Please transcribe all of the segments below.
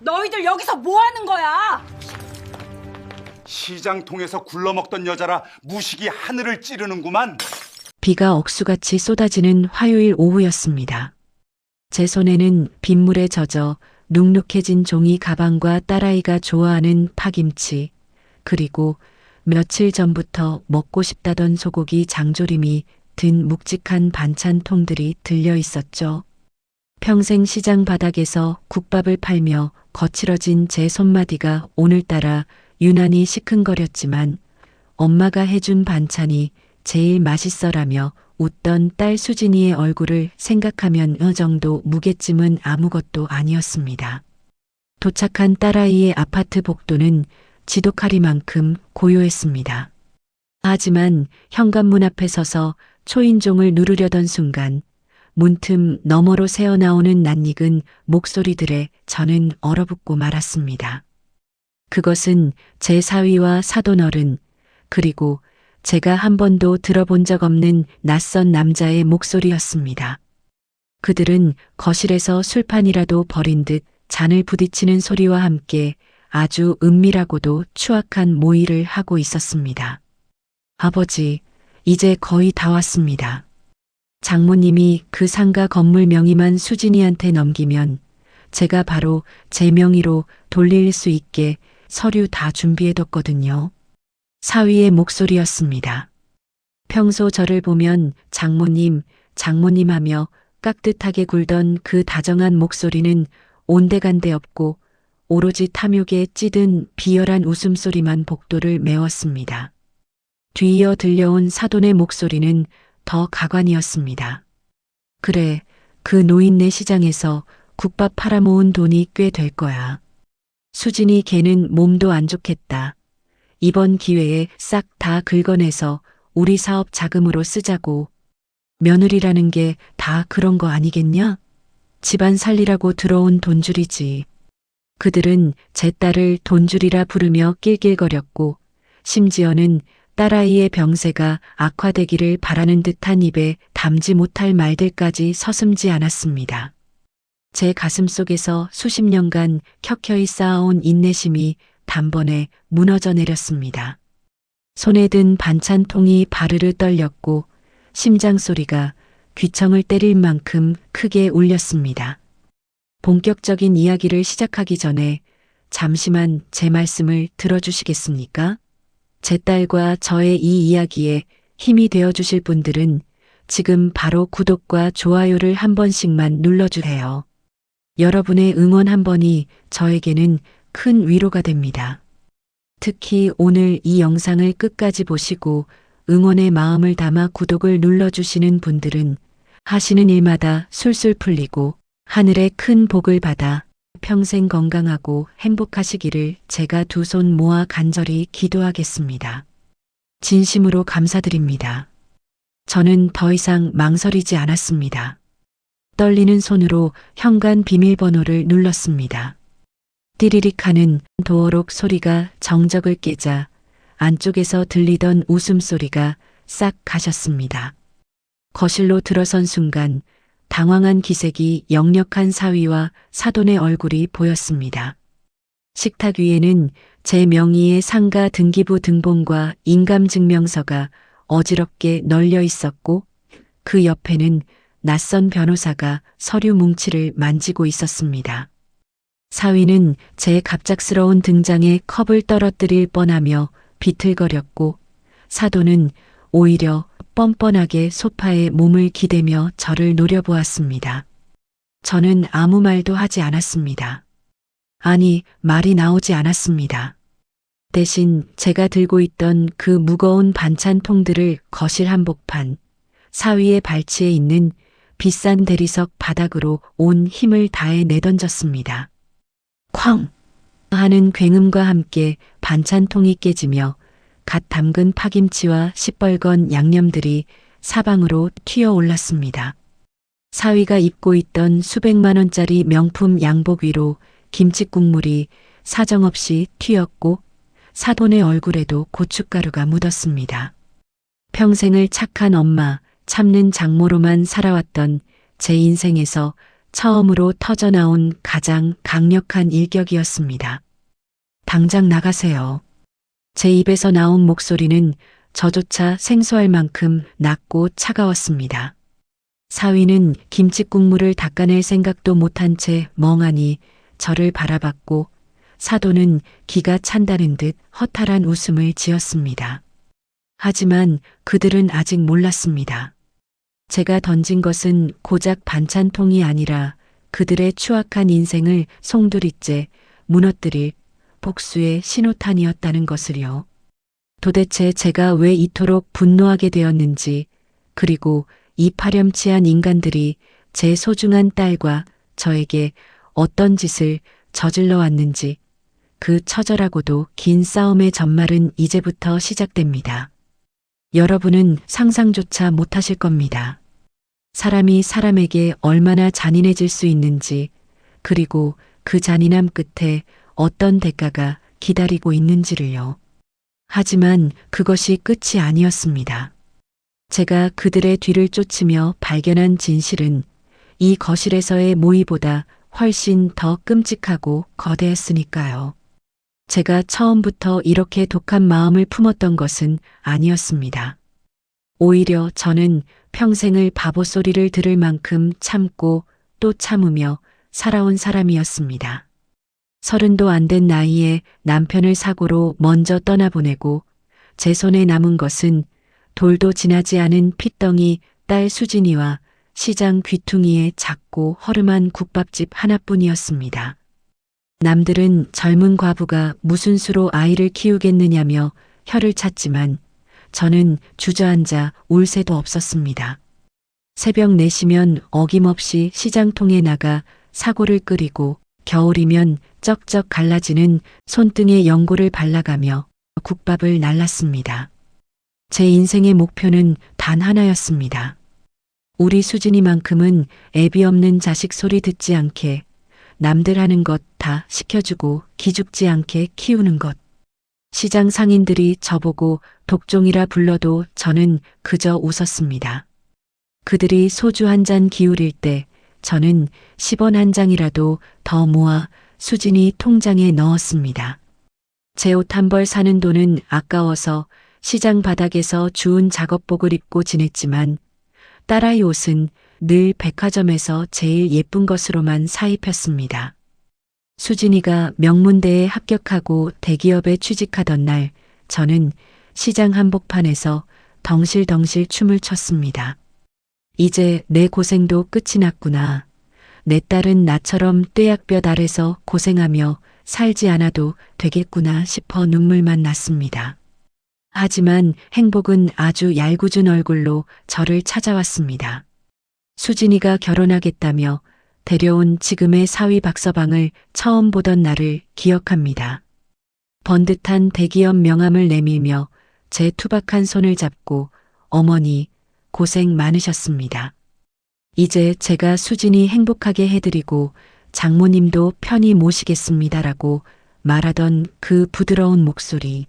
너희들 여기서 뭐 하는 거야? 시장 통해서 굴러먹던 여자라 무식이 하늘을 찌르는구만. 비가 억수같이 쏟아지는 화요일 오후였습니다. 제 손에는 빗물에 젖어 눅눅해진 종이 가방과 딸아이가 좋아하는 파김치, 그리고 며칠 전부터 먹고 싶다던 소고기 장조림이 든 묵직한 반찬통들이 들려 있었죠. 평생 시장 바닥에서 국밥을 팔며 거칠어진 제 손마디가 오늘따라 유난히 시큰거렸지만 엄마가 해준 반찬이 제일 맛있어라며 웃던 딸 수진이의 얼굴을 생각하면 어느 정도 무게쯤은 아무것도 아니었습니다. 도착한 딸아이의 아파트 복도는 지독하리만큼 고요했습니다. 하지만 현관문 앞에 서서 초인종을 누르려던 순간 문틈 너머로 새어나오는 낯익은 목소리들에 저는 얼어붙고 말았습니다. 그것은 제 사위와 사돈어른, 그리고 제가 한 번도 들어본 적 없는 낯선 남자의 목소리였습니다. 그들은 거실에서 술판이라도 버린 듯 잔을 부딪히는 소리와 함께 아주 은밀하고도 추악한 모의를 하고 있었습니다. 아버지, 이제 거의 다 왔습니다. 장모님이 그 상가 건물 명의만 수진이한테 넘기면 제가 바로 제 명의로 돌릴 수 있게 서류 다 준비해뒀거든요. 사위의 목소리였습니다. 평소 저를 보면 장모님, 장모님 하며 깍듯하게 굴던 그 다정한 목소리는 온데간데 없고 오로지 탐욕에 찌든 비열한 웃음소리만 복도를 메웠습니다. 뒤이어 들려온 사돈의 목소리는 더 가관이었습니다. 그래, 그 노인네 시장에서 국밥 팔아모은 돈이 꽤 될 거야. 수진이 걔는 몸도 안 좋겠다. 이번 기회에 싹 다 긁어내서 우리 사업 자금으로 쓰자고. 며느리라는 게 다 그런 거 아니겠냐? 집안 살리라고 들어온 돈줄이지. 그들은 제 딸을 돈줄이라 부르며 낄낄거렸고 심지어는 딸아이의 병세가 악화되기를 바라는 듯한 입에 담지 못할 말들까지 서슴지 않았습니다. 제 가슴속에서 수십 년간 켜켜이 쌓아온 인내심이 단번에 무너져 내렸습니다. 손에 든 반찬통이 바르르 떨렸고 심장 소리가 귀청을 때릴 만큼 크게 울렸습니다. 본격적인 이야기를 시작하기 전에 잠시만 제 말씀을 들어주시겠습니까? 제 딸과 저의 이 이야기에 힘이 되어주실 분들은 지금 바로 구독과 좋아요를 한 번씩만 눌러주세요. 여러분의 응원 한 번이 저에게는 큰 위로가 됩니다. 특히 오늘 이 영상을 끝까지 보시고 응원의 마음을 담아 구독을 눌러주시는 분들은 하시는 일마다 술술 풀리고 하늘의 큰 복을 받아 평생 건강하고 행복하시기를 제가 두 손 모아 간절히 기도하겠습니다. 진심으로 감사드립니다. 저는 더 이상 망설이지 않았습니다. 떨리는 손으로 현관 비밀번호를 눌렀습니다. 띠리릭 하는 도어록 소리가 정적을 깨자 안쪽에서 들리던 웃음소리가 싹 가셨습니다. 거실로 들어선 순간 당황한 기색이 역력한 사위와 사돈의 얼굴이 보였습니다. 식탁 위에는 제 명의의 상가 등기부 등본과 인감증명서가 어지럽게 널려 있었고 그 옆에는 낯선 변호사가 서류 뭉치를 만지고 있었습니다. 사위는 제 갑작스러운 등장에 컵을 떨어뜨릴 뻔하며 비틀거렸고 사돈은 오히려 뻔뻔하게 소파에 몸을 기대며 저를 노려보았습니다. 저는 아무 말도 하지 않았습니다. 아니, 말이 나오지 않았습니다. 대신 제가 들고 있던 그 무거운 반찬통들을 거실 한복판, 사위의 발치에 있는 비싼 대리석 바닥으로 온 힘을 다해 내던졌습니다. 쾅! 하는 굉음과 함께 반찬통이 깨지며 갓 담근 파김치와 시뻘건 양념들이 사방으로 튀어 올랐습니다. 사위가 입고 있던 수백만 원짜리 명품 양복 위로 김치국물이 사정없이 튀었고 사돈의 얼굴에도 고춧가루가 묻었습니다. 평생을 착한 엄마, 참는 장모로만 살아왔던 제 인생에서 처음으로 터져나온 가장 강력한 일격이었습니다. 당장 나가세요. 제 입에서 나온 목소리는 저조차 생소할 만큼 낮고 차가웠습니다. 사위는 김치국물을 닦아낼 생각도 못한 채 멍하니 저를 바라봤고 사돈은 기가 찬다는 듯 허탈한 웃음을 지었습니다. 하지만 그들은 아직 몰랐습니다. 제가 던진 것은 고작 반찬통이 아니라 그들의 추악한 인생을 송두리째 무너뜨릴 복수의 신호탄이었다는 것을요. 도대체 제가 왜 이토록 분노하게 되었는지, 그리고 이 파렴치한 인간들이 제 소중한 딸과 저에게 어떤 짓을 저질러 왔는지, 그 처절하고도 긴 싸움의 전말은 이제부터 시작됩니다. 여러분은 상상조차 못하실 겁니다. 사람이 사람에게 얼마나 잔인해질 수 있는지, 그리고 그 잔인함 끝에 어떤 대가가 기다리고 있는지를요. 하지만 그것이 끝이 아니었습니다. 제가 그들의 뒤를 쫓으며 발견한 진실은 이 거실에서의 모의보다 훨씬 더 끔찍하고 거대했으니까요. 제가 처음부터 이렇게 독한 마음을 품었던 것은 아니었습니다. 오히려 저는 평생을 바보 소리를 들을 만큼 참고 또 참으며 살아온 사람이었습니다. 30도 안 된 나이에 남편을 사고로 먼저 떠나보내고 제 손에 남은 것은 돌도 지나지 않은 핏덩이 딸 수진이와 시장 귀퉁이에 작고 허름한 국밥집 하나뿐이었습니다. 남들은 젊은 과부가 무슨 수로 아이를 키우겠느냐며 혀를 찼지만 저는 주저앉아 울 새도 없었습니다. 새벽 4시면 어김없이 시장통에 나가 사골을 끓이고 겨울이면 쩍쩍 갈라지는 손등에 연고를 발라가며 국밥을 날랐습니다. 제 인생의 목표는 단 하나였습니다. 우리 수진이만큼은 애비 없는 자식 소리 듣지 않게 남들 하는 것 다 시켜주고 기죽지 않게 키우는 것. 시장 상인들이 저보고 독종이라 불러도 저는 그저 웃었습니다. 그들이 소주 한 잔 기울일 때 저는 10원 한 장이라도 더 모아 수진이 통장에 넣었습니다. 제 옷 한 벌 사는 돈은 아까워서 시장 바닥에서 주운 작업복을 입고 지냈지만 딸아이 옷은 늘 백화점에서 제일 예쁜 것으로만 사입혔습니다. 수진이가 명문대에 합격하고 대기업에 취직하던 날 저는 시장 한복판에서 덩실덩실 춤을 췄습니다. 이제 내 고생도 끝이 났구나. 내 딸은 나처럼 뙤약볕 아래서 고생하며 살지 않아도 되겠구나 싶어 눈물만 났습니다. 하지만 행복은 아주 얄궂은 얼굴로 저를 찾아왔습니다. 수진이가 결혼하겠다며 데려온 지금의 사위 박서방을 처음 보던 날을 기억합니다. 번듯한 대기업 명함을 내밀며 제 투박한 손을 잡고 어머니 고생 많으셨습니다. 이제 제가 수진이 행복하게 해드리고 장모님도 편히 모시겠습니다라고 말하던 그 부드러운 목소리.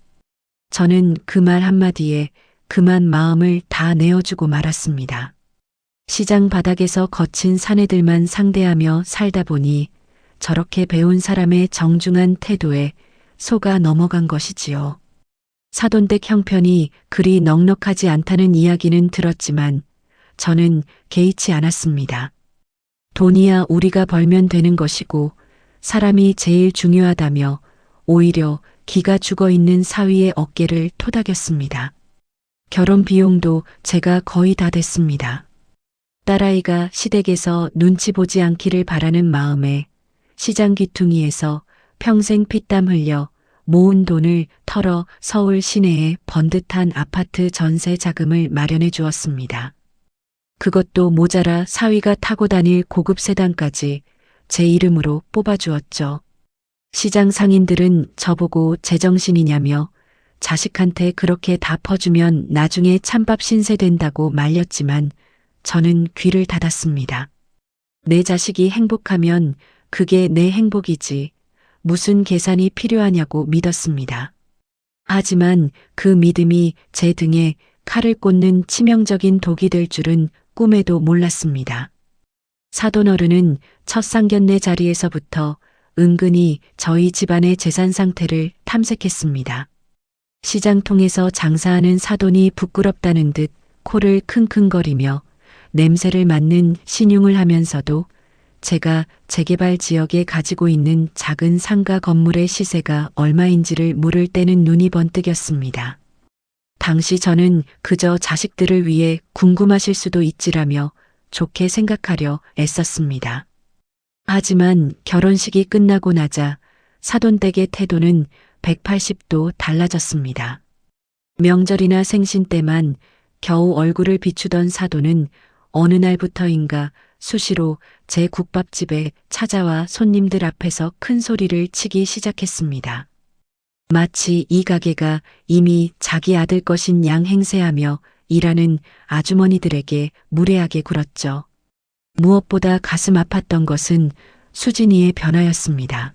저는 그 말 한마디에 그만 마음을 다 내어주고 말았습니다. 시장 바닥에서 거친 사내들만 상대하며 살다 보니 저렇게 배운 사람의 정중한 태도에 속아 넘어간 것이지요. 사돈댁 형편이 그리 넉넉하지 않다는 이야기는 들었지만 저는 개의치 않았습니다. 돈이야 우리가 벌면 되는 것이고 사람이 제일 중요하다며 오히려 기가 죽어 있는 사위의 어깨를 토닥였습니다. 결혼 비용도 제가 거의 다 댔습니다. 딸아이가 시댁에서 눈치 보지 않기를 바라는 마음에 시장 귀퉁이에서 평생 피땀 흘려 모은 돈을 털어 서울 시내에 번듯한 아파트 전세 자금을 마련해 주었습니다. 그것도 모자라 사위가 타고 다닐 고급 세단까지 제 이름으로 뽑아주었죠. 시장 상인들은 저보고 제정신이냐며 자식한테 그렇게 다 퍼주면 나중에 찬밥 신세 된다고 말렸지만 저는 귀를 닫았습니다. 내 자식이 행복하면 그게 내 행복이지 무슨 계산이 필요하냐고 믿었습니다. 하지만 그 믿음이 제 등에 칼을 꽂는 치명적인 독이 될 줄은 꿈에도 몰랐습니다. 사돈 어른은 첫 상견례 자리에서부터 은근히 저희 집안의 재산 상태를 탐색했습니다. 시장 통해서 장사하는 사돈이 부끄럽다는 듯 코를 킁킁거리며 냄새를 맡는 신용을 하면서도 제가 재개발 지역에 가지고 있는 작은 상가 건물의 시세가 얼마인지를 물을 때는 눈이 번뜩였습니다. 당시 저는 그저 자식들을 위해 궁금하실 수도 있지라며 좋게 생각하려 애썼습니다. 하지만 결혼식이 끝나고 나자 사돈댁의 태도는 180도 달라졌습니다. 명절이나 생신 때만 겨우 얼굴을 비추던 사돈은 어느 날부터인가 수시로 제 국밥집에 찾아와 손님들 앞에서 큰 소리를 치기 시작했습니다. 마치 이 가게가 이미 자기 아들 것인 양 행세하며 일하는 아주머니들에게 무례하게 굴었죠. 무엇보다 가슴 아팠던 것은 수진이의 변화였습니다.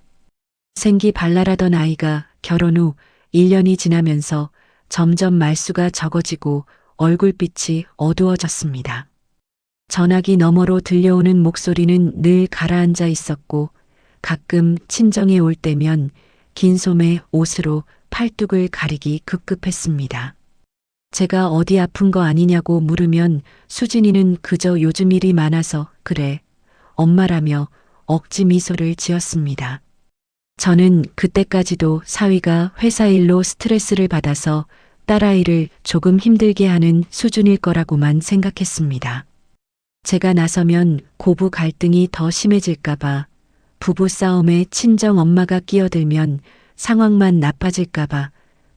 생기 발랄하던 아이가 결혼 후 1년이 지나면서 점점 말수가 적어지고 얼굴빛이 어두워졌습니다. 전화기 너머로 들려오는 목소리는 늘 가라앉아 있었고 가끔 친정에 올 때면 긴 소매 옷으로 팔뚝을 가리기 급급했습니다. 제가 어디 아픈 거 아니냐고 물으면 수진이는 그저 요즘 일이 많아서 그래, 엄마라며 억지 미소를 지었습니다. 저는 그때까지도 사위가 회사 일로 스트레스를 받아서 딸아이를 조금 힘들게 하는 수준일 거라고만 생각했습니다. 제가 나서면 고부 갈등이 더 심해질까봐, 부부싸움에 친정 엄마가 끼어들면 상황만 나빠질까봐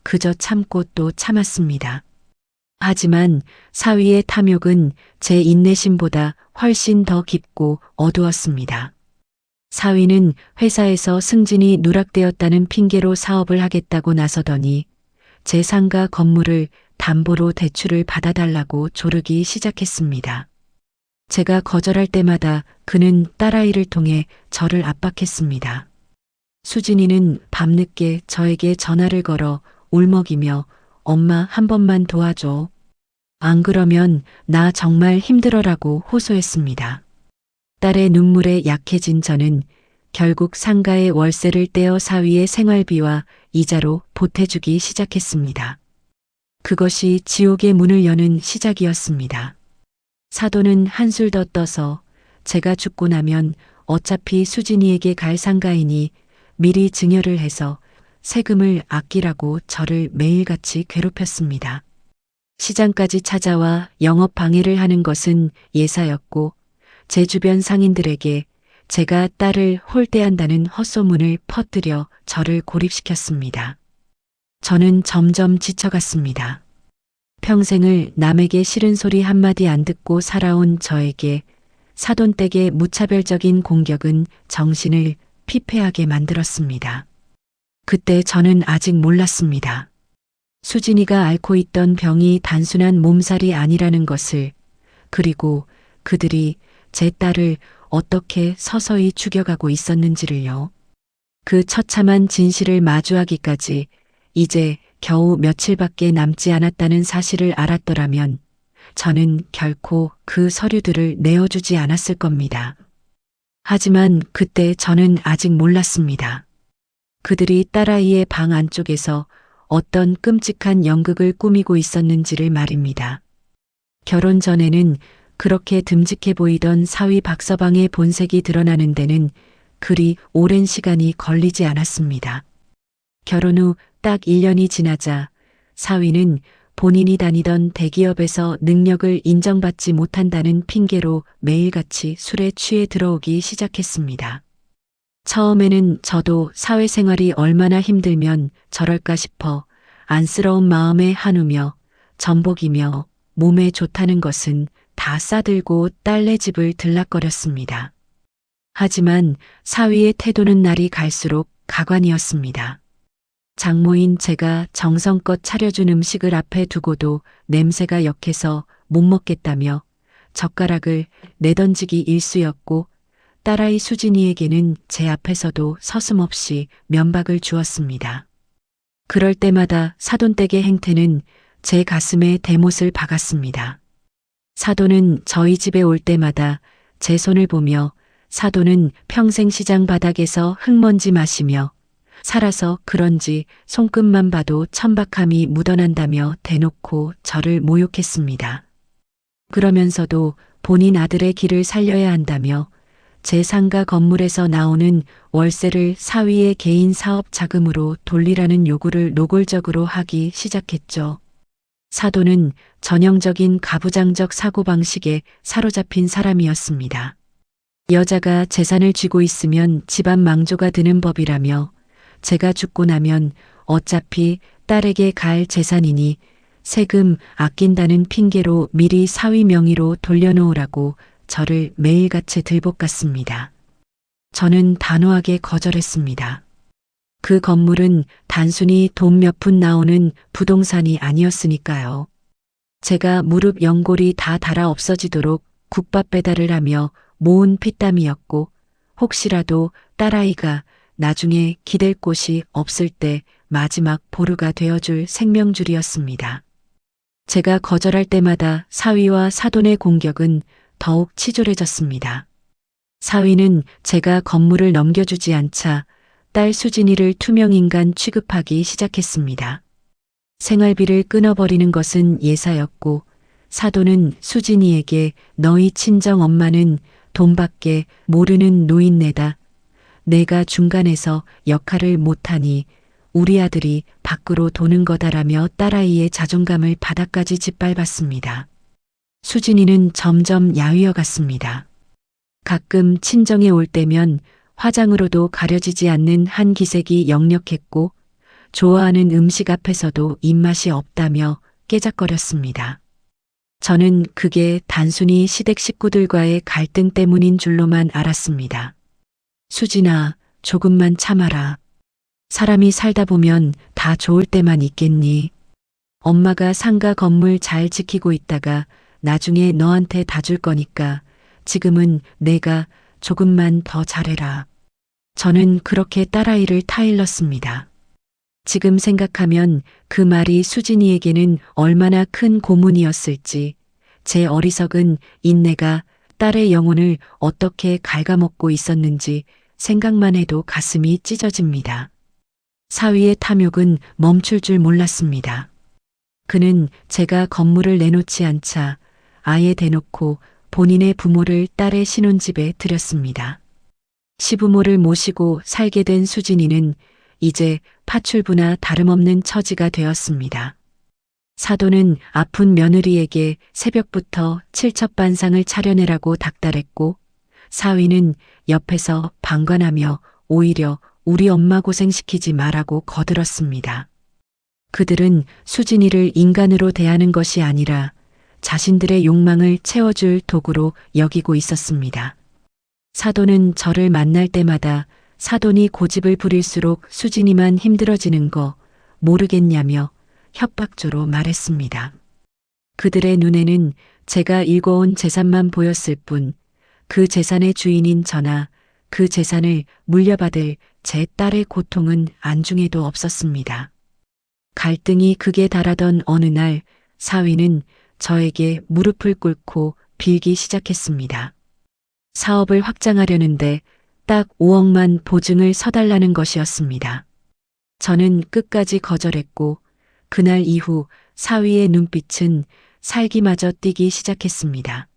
그저 참고 또 참았습니다. 하지만 사위의 탐욕은 제 인내심보다 훨씬 더 깊고 어두웠습니다. 사위는 회사에서 승진이 누락되었다는 핑계로 사업을 하겠다고 나서더니 제 상가 건물을 담보로 대출을 받아달라고 조르기 시작했습니다. 제가 거절할 때마다 그는 딸아이를 통해 저를 압박했습니다. 수진이는 밤늦게 저에게 전화를 걸어 울먹이며 엄마 한 번만 도와줘. 안 그러면 나 정말 힘들어라고 호소했습니다. 딸의 눈물에 약해진 저는 결국 상가의 월세를 떼어 사위의 생활비와 이자로 보태주기 시작했습니다. 그것이 지옥의 문을 여는 시작이었습니다. 사돈은 한술 더 떠서 제가 죽고 나면 어차피 수진이에게 갈 상가이니 미리 증여를 해서 세금을 아끼라고 저를 매일같이 괴롭혔습니다. 시장까지 찾아와 영업 방해를 하는 것은 예사였고 제 주변 상인들에게 제가 딸을 홀대한다는 헛소문을 퍼뜨려 저를 고립시켰습니다. 저는 점점 지쳐갔습니다. 평생을 남에게 싫은 소리 한마디 안 듣고 살아온 저에게 사돈댁의 무차별적인 공격은 정신을 피폐하게 만들었습니다. 그때 저는 아직 몰랐습니다. 수진이가 앓고 있던 병이 단순한 몸살이 아니라는 것을, 그리고 그들이 제 딸을 어떻게 서서히 죽여가고 있었는지를요. 그 처참한 진실을 마주하기까지 이제 겨우 며칠밖에 남지 않았다는 사실을 알았더라면 저는 결코 그 서류들을 내어주지 않았을 겁니다. 하지만 그때 저는 아직 몰랐습니다. 그들이 딸아이의 방 안쪽에서 어떤 끔찍한 연극을 꾸미고 있었는지를 말입니다. 결혼 전에는 그렇게 듬직해 보이던 사위 박서방의 본색이 드러나는 데는 그리 오랜 시간이 걸리지 않았습니다. 결혼 후 딱 1년이 지나자 사위는 본인이 다니던 대기업에서 능력을 인정받지 못한다는 핑계로 매일같이 술에 취해 들어오기 시작했습니다. 처음에는 저도 사회생활이 얼마나 힘들면 저럴까 싶어 안쓰러운 마음에 한우며 전복이며 몸에 좋다는 것은 다 싸들고 딸네 집을 들락거렸습니다. 하지만 사위의 태도는 날이 갈수록 가관이었습니다. 장모인 제가 정성껏 차려준 음식을 앞에 두고도 냄새가 역해서 못 먹겠다며 젓가락을 내던지기 일쑤였고 딸아이 수진이에게는 제 앞에서도 서슴없이 면박을 주었습니다. 그럴 때마다 사돈댁의 행태는 제 가슴에 대못을 박았습니다. 사돈은 저희 집에 올 때마다 제 손을 보며 사돈은 평생 시장 바닥에서 흙먼지 마시며 살아서 그런지 손끝만 봐도 천박함이 묻어난다며 대놓고 저를 모욕했습니다. 그러면서도 본인 아들의 길을 살려야 한다며 제 상가 건물에서 나오는 월세를 사위의 개인 사업 자금으로 돌리라는 요구를 노골적으로 하기 시작했죠. 사돈은 전형적인 가부장적 사고방식에 사로잡힌 사람이었습니다. 여자가 재산을 쥐고 있으면 집안 망조가 드는 법이라며 제가 죽고 나면 어차피 딸에게 갈 재산이니 세금 아낀다는 핑계로 미리 사위 명의로 돌려놓으라고 저를 매일같이 들볶았습니다. 저는 단호하게 거절했습니다. 그 건물은 단순히 돈 몇 푼 나오는 부동산이 아니었으니까요. 제가 무릎 연골이 다 닳아 없어지도록 국밥 배달을 하며 모은 피땀이었고 혹시라도 딸아이가 나중에 기댈 곳이 없을 때 마지막 보루가 되어줄 생명줄이었습니다. 제가 거절할 때마다 사위와 사돈의 공격은 더욱 치졸해졌습니다. 사위는 제가 건물을 넘겨주지 않자 딸 수진이를 투명인간 취급하기 시작했습니다. 생활비를 끊어버리는 것은 예사였고 사돈은 수진이에게 너희 친정 엄마는 돈밖에 모르는 노인네다. 내가 중간에서 역할을 못하니 우리 아들이 밖으로 도는 거다라며 딸아이의 자존감을 바닥까지 짓밟았습니다. 수진이는 점점 야위어 갔습니다. 가끔 친정에 올 때면 화장으로도 가려지지 않는 한 기색이 역력했고 좋아하는 음식 앞에서도 입맛이 없다며 깨작거렸습니다. 저는 그게 단순히 시댁 식구들과의 갈등 때문인 줄로만 알았습니다. 수진아, 조금만 참아라. 사람이 살다 보면 다 좋을 때만 있겠니? 엄마가 상가 건물 잘 지키고 있다가 나중에 너한테 다 줄 거니까 지금은 내가 조금만 더 잘해라. 저는 그렇게 딸아이를 타일렀습니다. 지금 생각하면 그 말이 수진이에게는 얼마나 큰 고문이었을지, 제 어리석은 인내가 딸의 영혼을 어떻게 갉아먹고 있었는지 생각만 해도 가슴이 찢어집니다. 사위의 탐욕은 멈출 줄 몰랐습니다. 그는 제가 건물을 내놓지 않자 아예 대놓고 본인의 부모를 딸의 신혼집에 들였습니다. 시부모를 모시고 살게 된 수진이는 이제 파출부나 다름없는 처지가 되었습니다. 사돈은 아픈 며느리에게 새벽부터 칠첩반상을 차려내라고 닥달했고 사위는 옆에서 방관하며 오히려 우리 엄마 고생시키지 말라고 거들었습니다. 그들은 수진이를 인간으로 대하는 것이 아니라 자신들의 욕망을 채워줄 도구로 여기고 있었습니다. 사돈은 저를 만날 때마다 사돈이 고집을 부릴수록 수진이만 힘들어지는 거 모르겠냐며 협박조로 말했습니다. 그들의 눈에는 제가 일궈온 재산만 보였을 뿐 그 재산의 주인인 저나 그 재산을 물려받을 제 딸의 고통은 안중에도 없었습니다. 갈등이 극에 달하던 어느 날 사위는 저에게 무릎을 꿇고 빌기 시작했습니다. 사업을 확장하려는데 딱 5억만 보증을 서달라는 것이었습니다. 저는 끝까지 거절했고 그날 이후 사위의 눈빛은 살기마저 띄기 시작했습니다.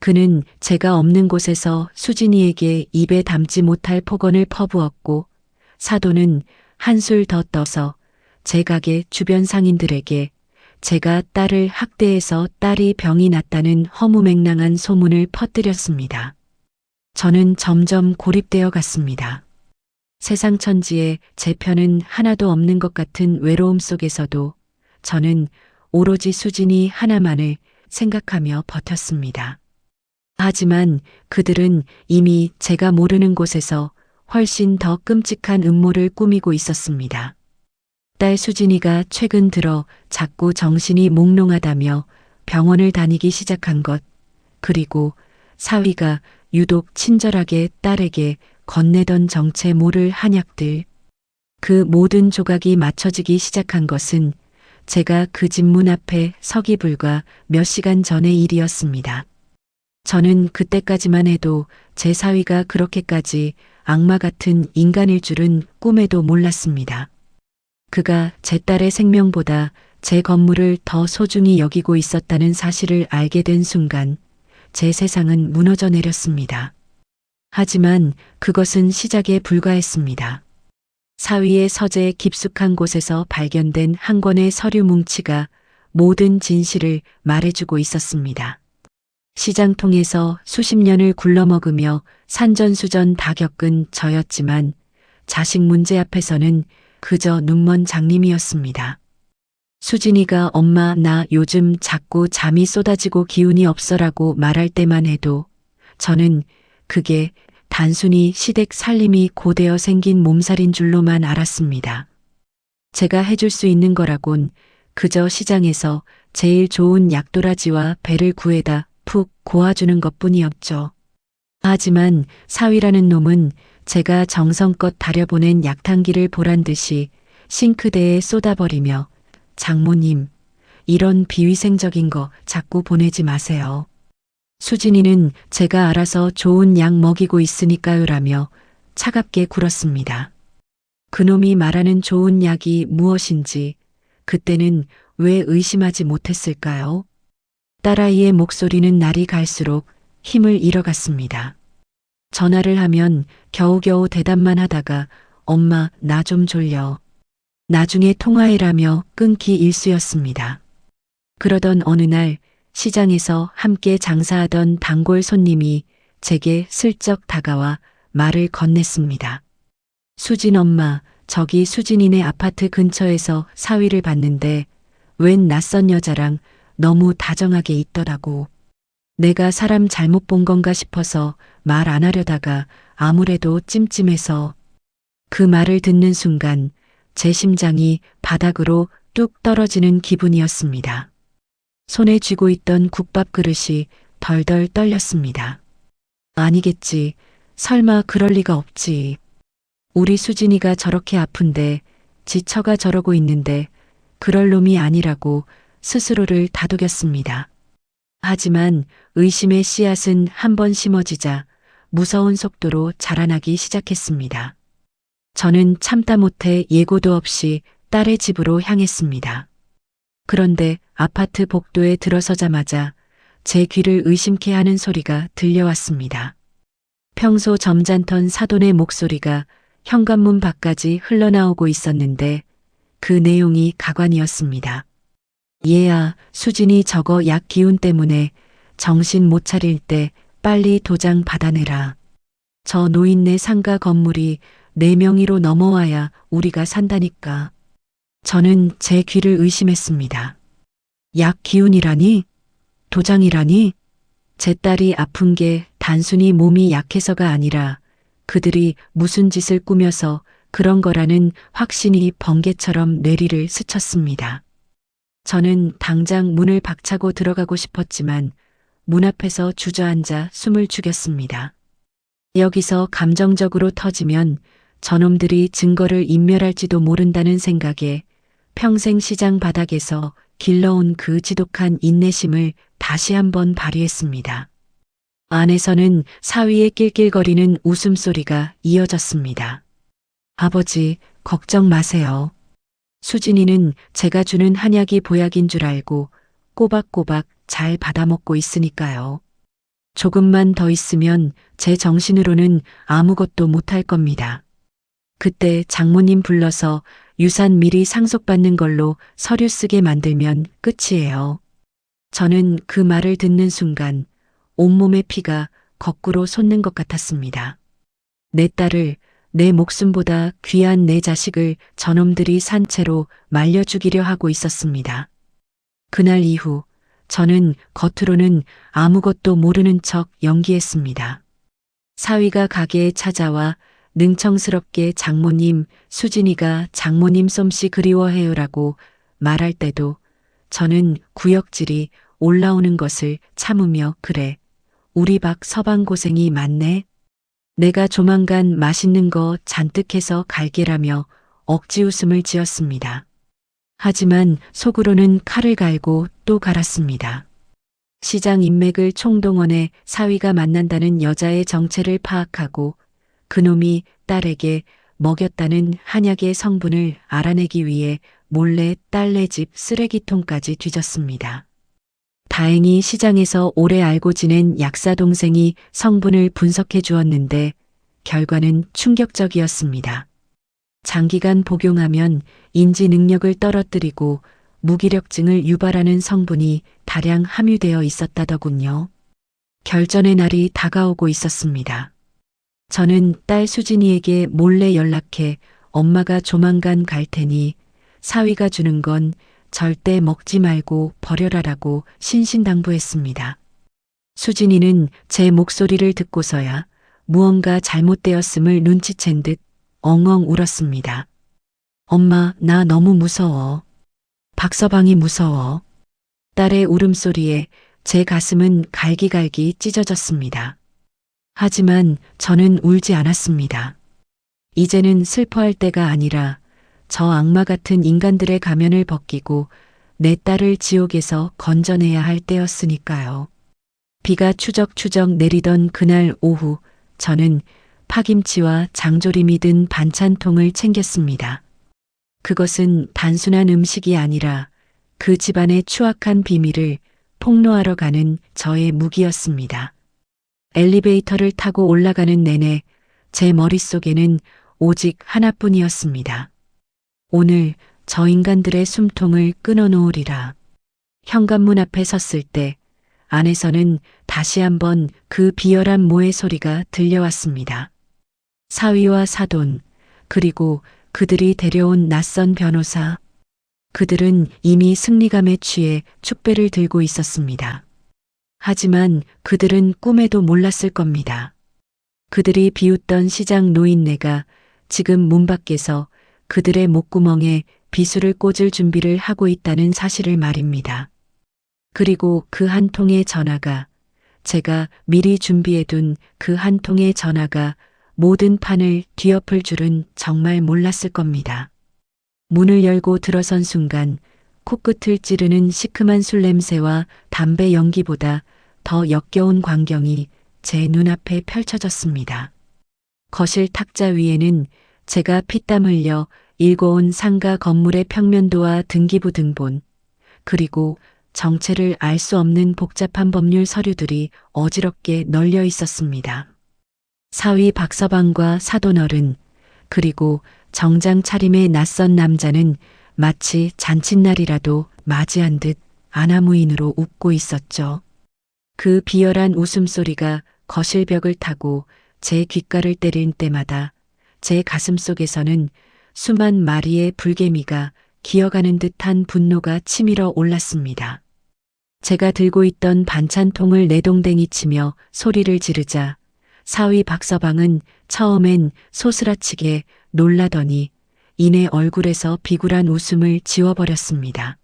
그는 제가 없는 곳에서 수진이에게 입에 담지 못할 폭언을 퍼부었고 사돈은 한술 더 떠서 제 가게 주변 상인들에게 제가 딸을 학대해서 딸이 병이 났다는 허무맹랑한 소문을 퍼뜨렸습니다. 저는 점점 고립되어 갔습니다. 세상 천지에 제 편은 하나도 없는 것 같은 외로움 속에서도 저는 오로지 수진이 하나만을 생각하며 버텼습니다. 하지만 그들은 이미 제가 모르는 곳에서 훨씬 더 끔찍한 음모를 꾸미고 있었습니다. 딸 수진이가 최근 들어 자꾸 정신이 몽롱하다며 병원을 다니기 시작한 것, 그리고 사위가 유독 친절하게 딸에게 건네던 정체 모를 한약들, 그 모든 조각이 맞춰지기 시작한 것은 제가 그 집 문 앞에 서기 불과 몇 시간 전의 일이었습니다. 저는 그때까지만 해도 제 사위가 그렇게까지 악마 같은 인간일 줄은 꿈에도 몰랐습니다. 그가 제 딸의 생명보다 제 건물을 더 소중히 여기고 있었다는 사실을 알게 된 순간 제 세상은 무너져 내렸습니다. 하지만 그것은 시작에 불과했습니다. 사위의 서재 깊숙한 곳에서 발견된 한 권의 서류 뭉치가 모든 진실을 말해주고 있었습니다. 시장통에서 수십 년을 굴러먹으며 산전수전 다 겪은 저였지만 자식 문제 앞에서는 그저 눈먼 장님이었습니다. 수진이가 엄마 나 요즘 자꾸 잠이 쏟아지고 기운이 없어라고 말할 때만 해도 저는 그게 단순히 시댁 살림이 고되어 생긴 몸살인 줄로만 알았습니다. 제가 해줄 수 있는 거라곤 그저 시장에서 제일 좋은 약도라지와 배를 구해다 푹 고아주는 것뿐이었죠. 하지만 사위라는 놈은 제가 정성껏 다려보낸 약탕기를 보란 듯이 싱크대에 쏟아버리며 장모님, 이런 비위생적인 거 자꾸 보내지 마세요. 수진이는 제가 알아서 좋은 약 먹이고 있으니까요라며 차갑게 굴었습니다. 그놈이 말하는 좋은 약이 무엇인지 그때는 왜 의심하지 못했을까요? 딸아이의 목소리는 날이 갈수록 힘을 잃어갔습니다. 전화를 하면 겨우겨우 대답만 하다가 엄마 나 좀 졸려. 나중에 통화해라며 끊기 일쑤였습니다. 그러던 어느 날 시장에서 함께 장사하던 단골 손님이 제게 슬쩍 다가와 말을 건넸습니다. 수진 엄마, 저기 수진이네 아파트 근처에서 사위를 봤는데 웬 낯선 여자랑 너무 다정하게 있더라고. 내가 사람 잘못 본 건가 싶어서 말 안 하려다가 아무래도 찜찜해서. 그 말을 듣는 순간 제 심장이 바닥으로 뚝 떨어지는 기분이었습니다. 손에 쥐고 있던 국밥 그릇이 덜덜 떨렸습니다. 아니겠지. 설마 그럴 리가 없지. 우리 수진이가 저렇게 아픈데 지처가 저러고 있는데 그럴 놈이 아니라고 스스로를 다독였습니다. 하지만 의심의 씨앗은 한번 심어지자 무서운 속도로 자라나기 시작했습니다. 저는 참다 못해 예고도 없이 딸의 집으로 향했습니다. 그런데 아파트 복도에 들어서자마자 제 귀를 의심케 하는 소리가 들려왔습니다. 평소 점잖던 사돈의 목소리가 현관문 밖까지 흘러나오고 있었는데 그 내용이 가관이었습니다. 얘야, 수진이 저거 약 기운 때문에 정신 못 차릴 때 빨리 도장 받아내라. 저 노인네 상가 건물이 내 명의로 넘어와야 우리가 산다니까. 저는 제 귀를 의심했습니다. 약 기운이라니? 도장이라니? 제 딸이 아픈 게 단순히 몸이 약해서가 아니라 그들이 무슨 짓을 꾸며서 그런 거라는 확신이 번개처럼 뇌리를 스쳤습니다. 저는 당장 문을 박차고 들어가고 싶었지만 문 앞에서 주저앉아 숨을 죽였습니다. 여기서 감정적으로 터지면 저놈들이 증거를 인멸할지도 모른다는 생각에 평생 시장 바닥에서 길러온 그 지독한 인내심을 다시 한번 발휘했습니다. 안에서는 사위의 낄낄거리는 웃음소리가 이어졌습니다. 아버지, 걱정 마세요. 수진이는 제가 주는 한약이 보약인 줄 알고 꼬박꼬박 잘 받아먹고 있으니까요. 조금만 더 있으면 제 정신으로는 아무것도 못할 겁니다. 그때 장모님 불러서 유산 미리 상속받는 걸로 서류 쓰게 만들면 끝이에요. 저는 그 말을 듣는 순간 온몸의 피가 거꾸로 솟는 것 같았습니다. 내 딸을, 내 목숨보다 귀한 내 자식을 저놈들이 산 채로 말려 죽이려 하고 있었습니다. 그날 이후 저는 겉으로는 아무것도 모르는 척 연기했습니다. 사위가 가게에 찾아와 능청스럽게 장모님, 수진이가 장모님 솜씨 그리워해요라고 말할 때도 저는 구역질이 올라오는 것을 참으며 그래, 우리 박 서방 고생이 많네. 내가 조만간 맛있는 거 잔뜩 해서 갈게라며 억지 웃음을 지었습니다. 하지만 속으로는 칼을 갈고 또 갈았습니다. 시장 인맥을 총동원해 사위가 만난다는 여자의 정체를 파악하고 그놈이 딸에게 먹였다는 한약의 성분을 알아내기 위해 몰래 딸네 집 쓰레기통까지 뒤졌습니다. 다행히 시장에서 오래 알고 지낸 약사 동생이 성분을 분석해 주었는데 결과는 충격적이었습니다. 장기간 복용하면 인지 능력을 떨어뜨리고 무기력증을 유발하는 성분이 다량 함유되어 있었다더군요. 결전의 날이 다가오고 있었습니다. 저는 딸 수진이에게 몰래 연락해 엄마가 조만간 갈 테니 사위가 주는 건 절대 먹지 말고 버려라라고 신신당부했습니다. 수진이는 제 목소리를 듣고서야 무언가 잘못되었음을 눈치챈 듯 엉엉 울었습니다. 엄마, 나 너무 무서워. 박서방이 무서워. 딸의 울음소리에 제 가슴은 갈기갈기 찢어졌습니다. 하지만 저는 울지 않았습니다. 이제는 슬퍼할 때가 아니라 저 악마 같은 인간들의 가면을 벗기고 내 딸을 지옥에서 건져내야 할 때였으니까요. 비가 추적추적 내리던 그날 오후 저는 파김치와 장조림이 든 반찬통을 챙겼습니다. 그것은 단순한 음식이 아니라 그 집안의 추악한 비밀을 폭로하러 가는 저의 무기였습니다. 엘리베이터를 타고 올라가는 내내 제 머릿속에는 오직 하나뿐이었습니다. 오늘 저 인간들의 숨통을 끊어놓으리라. 현관문 앞에 섰을 때 안에서는 다시 한번 그 비열한 모의 소리가 들려왔습니다. 사위와 사돈, 그리고 그들이 데려온 낯선 변호사. 그들은 이미 승리감에 취해 축배를 들고 있었습니다. 하지만 그들은 꿈에도 몰랐을 겁니다. 그들이 비웃던 시장 노인네가 지금 문 밖에서 그들의 목구멍에 비수를 꽂을 준비를 하고 있다는 사실을 말입니다. 그리고 그 한 통의 전화가, 제가 미리 준비해둔 그 한 통의 전화가 모든 판을 뒤엎을 줄은 정말 몰랐을 겁니다. 문을 열고 들어선 순간 코끝을 찌르는 시큼한 술 냄새와 담배 연기보다 더 역겨운 광경이 제 눈앞에 펼쳐졌습니다. 거실 탁자 위에는 제가 피땀 흘려 일궈온 상가 건물의 평면도와 등기부 등본, 그리고 정체를 알 수 없는 복잡한 법률 서류들이 어지럽게 널려 있었습니다. 사위 박서방과 사돈어른, 그리고 정장 차림의 낯선 남자는 마치 잔칫날이라도 맞이한 듯 아나무인으로 웃고 있었죠. 그 비열한 웃음소리가 거실 벽을 타고 제 귓가를 때릴 때마다 제 가슴 속에서는 수만 마리의 불개미가 기어가는 듯한 분노가 치밀어 올랐습니다. 제가 들고 있던 반찬통을 내동댕이 치며 소리를 지르자 사위 박서방은 처음엔 소스라치게 놀라더니 이내 얼굴에서 비굴한 웃음을 지워버렸습니다.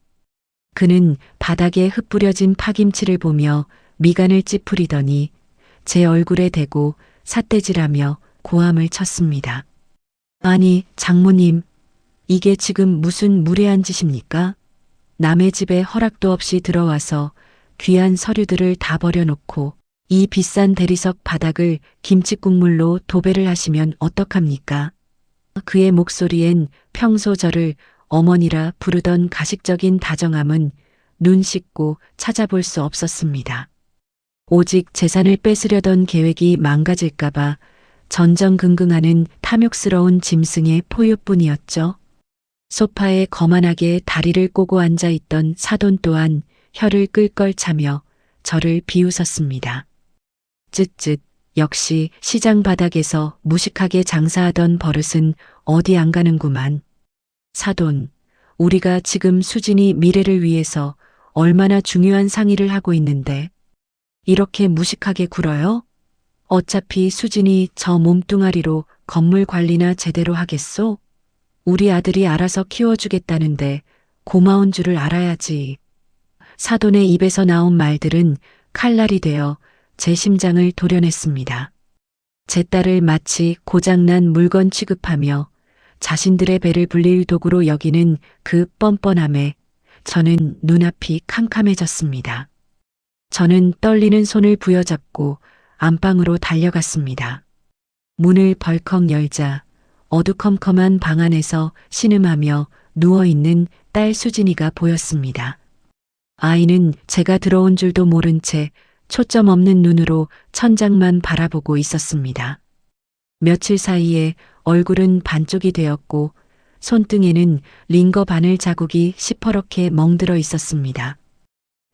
그는 바닥에 흩뿌려진 파김치를 보며 미간을 찌푸리더니 제 얼굴에 대고 삿대질하며 고함을 쳤습니다. 아니, 장모님, 이게 지금 무슨 무례한 짓입니까? 남의 집에 허락도 없이 들어와서 귀한 서류들을 다 버려놓고 이 비싼 대리석 바닥을 김치국물로 도배를 하시면 어떡합니까? 그의 목소리엔 평소 저를 어머니라 부르던 가식적인 다정함은 눈 씻고 찾아볼 수 없었습니다. 오직 재산을 뺏으려던 계획이 망가질까봐 전전긍긍하는 탐욕스러운 짐승의 포효뿐이었죠. 소파에 거만하게 다리를 꼬고 앉아있던 사돈 또한 혀를 끌껄 차며 저를 비웃었습니다. 쯧쯧, 역시 시장 바닥에서 무식하게 장사하던 버릇은 어디 안 가는구만. 사돈, 우리가 지금 수진이 미래를 위해서 얼마나 중요한 상의를 하고 있는데 이렇게 무식하게 굴어요? 어차피 수진이 저 몸뚱아리로 건물 관리나 제대로 하겠소? 우리 아들이 알아서 키워주겠다는데 고마운 줄을 알아야지. 사돈의 입에서 나온 말들은 칼날이 되어 제 심장을 도려냈습니다. 제 딸을 마치 고장난 물건 취급하며 자신들의 배를 불릴 도구로 여기는 그 뻔뻔함에 저는 눈앞이 캄캄해졌습니다. 저는 떨리는 손을 부여잡고 안방으로 달려갔습니다. 문을 벌컥 열자 어두컴컴한 방 안에서 신음하며 누워있는 딸 수진이가 보였습니다. 아이는 제가 들어온 줄도 모른 채 초점 없는 눈으로 천장만 바라보고 있었습니다. 며칠 사이에 얼굴은 반쪽이 되었고 손등에는 링거 바늘 자국이 시퍼렇게 멍들어 있었습니다.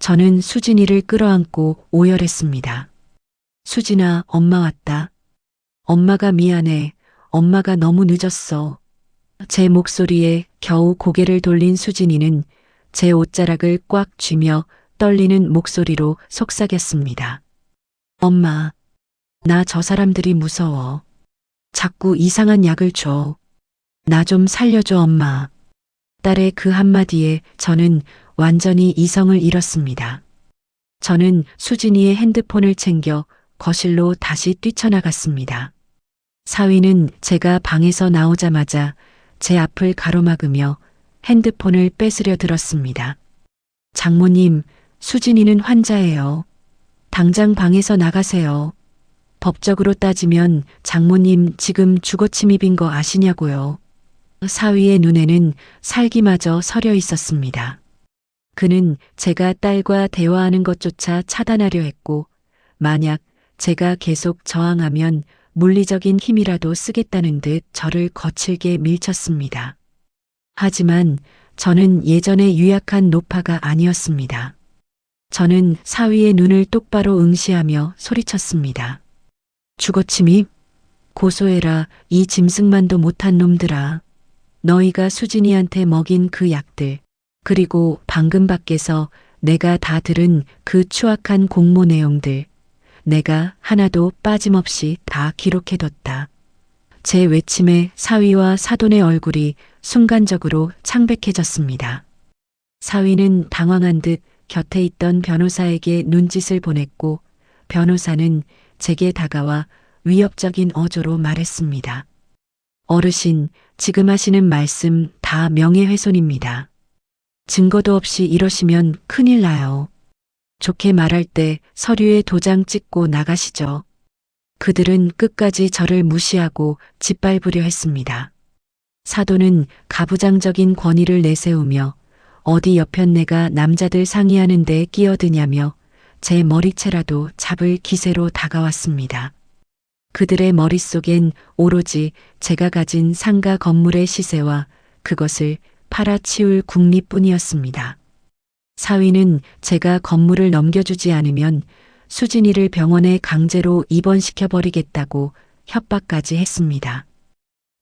저는 수진이를 끌어안고 오열했습니다. 수진아, 엄마 왔다. 엄마가 미안해. 엄마가 너무 늦었어. 제 목소리에 겨우 고개를 돌린 수진이는 제 옷자락을 꽉 쥐며 떨리는 목소리로 속삭였습니다. 엄마, 나 저 사람들이 무서워. 자꾸 이상한 약을 줘. 나 좀 살려줘, 엄마. 딸의 그 한마디에 저는 완전히 이성을 잃었습니다. 저는 수진이의 핸드폰을 챙겨 거실로 다시 뛰쳐나갔습니다. 사위는 제가 방에서 나오자마자 제 앞을 가로막으며 핸드폰을 뺏으려 들었습니다. 장모님, 수진이는 환자예요. 당장 방에서 나가세요. 법적으로 따지면 장모님 지금 주거침입인 거 아시냐고요. 사위의 눈에는 살기마저 서려 있었습니다. 그는 제가 딸과 대화하는 것조차 차단하려 했고, 만약 제가 계속 저항하면 물리적인 힘이라도 쓰겠다는 듯 저를 거칠게 밀쳤습니다. 하지만 저는 예전의 유약한 노파가 아니었습니다. 저는 사위의 눈을 똑바로 응시하며 소리쳤습니다. 주거침입? 고소해라, 이 짐승만도 못한 놈들아. 너희가 수진이한테 먹인 그 약들, 그리고 방금 밖에서 내가 다 들은 그 추악한 공모 내용들, 내가 하나도 빠짐없이 다 기록해뒀다. 제 외침에 사위와 사돈의 얼굴이 순간적으로 창백해졌습니다. 사위는 당황한 듯 곁에 있던 변호사에게 눈짓을 보냈고, 변호사는 제게 다가와 위협적인 어조로 말했습니다. 어르신, 지금 하시는 말씀 다 명예훼손입니다. 증거도 없이 이러시면 큰일 나요. 좋게 말할 때 서류에 도장 찍고 나가시죠. 그들은 끝까지 저를 무시하고 짓밟으려 했습니다. 사돈은 가부장적인 권위를 내세우며 어디 여편네가 남자들 상의하는 데 끼어드냐며 제 머리채라도 잡을 기세로 다가왔습니다. 그들의 머릿속엔 오로지 제가 가진 상가 건물의 시세와 그것을 팔아치울 궁리뿐이었습니다. 사위는 제가 건물을 넘겨주지 않으면 수진이를 병원에 강제로 입원시켜버리겠다고 협박까지 했습니다.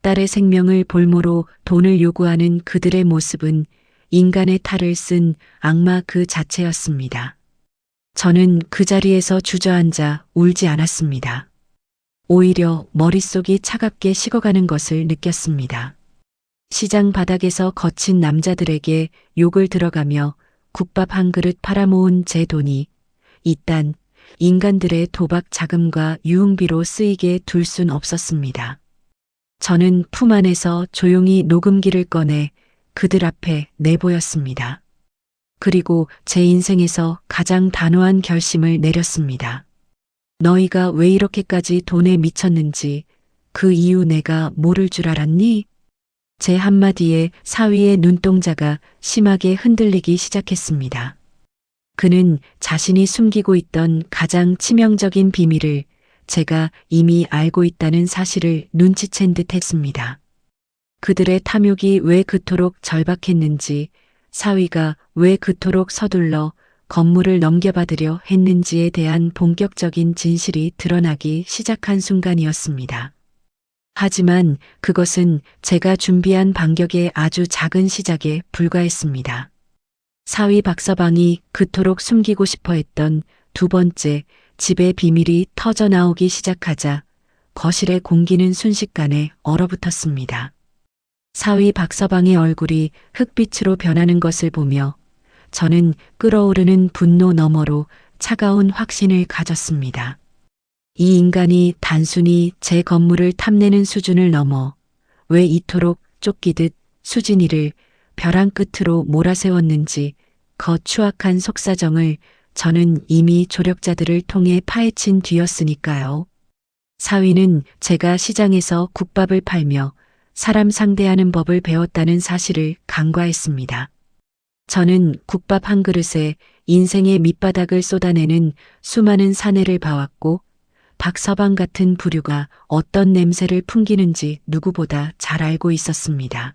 딸의 생명을 볼모로 돈을 요구하는 그들의 모습은 인간의 탈을 쓴 악마 그 자체였습니다. 저는 그 자리에서 주저앉아 울지 않았습니다. 오히려 머릿속이 차갑게 식어가는 것을 느꼈습니다. 시장 바닥에서 거친 남자들에게 욕을 들어가며 국밥 한 그릇 팔아모은 제 돈이 이딴 인간들의 도박 자금과 유흥비로 쓰이게 둘 순 없었습니다. 저는 품 안에서 조용히 녹음기를 꺼내 그들 앞에 내보였습니다. 그리고 제 인생에서 가장 단호한 결심을 내렸습니다. 너희가 왜 이렇게까지 돈에 미쳤는지 그 이유 내가 모를 줄 알았니? 제 한마디에 사위의 눈동자가 심하게 흔들리기 시작했습니다. 그는 자신이 숨기고 있던 가장 치명적인 비밀을 제가 이미 알고 있다는 사실을 눈치챈 듯 했습니다. 그들의 탐욕이 왜 그토록 절박했는지, 사위가 왜 그토록 서둘러 건물을 넘겨받으려 했는지에 대한 본격적인 진실이 드러나기 시작한 순간이었습니다. 하지만 그것은 제가 준비한 반격의 아주 작은 시작에 불과했습니다. 사위 박서방이 그토록 숨기고 싶어 했던 두 번째 집의 비밀이 터져 나오기 시작하자 거실의 공기는 순식간에 얼어붙었습니다. 사위 박서방의 얼굴이 흑빛으로 변하는 것을 보며 저는 끓어오르는 분노 너머로 차가운 확신을 가졌습니다. 이 인간이 단순히 제 건물을 탐내는 수준을 넘어 왜 이토록 쫓기듯 수진이를 벼랑 끝으로 몰아세웠는지 그 추악한 속사정을 저는 이미 조력자들을 통해 파헤친 뒤였으니까요. 사위는 제가 시장에서 국밥을 팔며 사람 상대하는 법을 배웠다는 사실을 간과했습니다. 저는 국밥 한 그릇에 인생의 밑바닥을 쏟아내는 수많은 사내를 봐왔고 박서방 같은 부류가 어떤 냄새를 풍기는지 누구보다 잘 알고 있었습니다.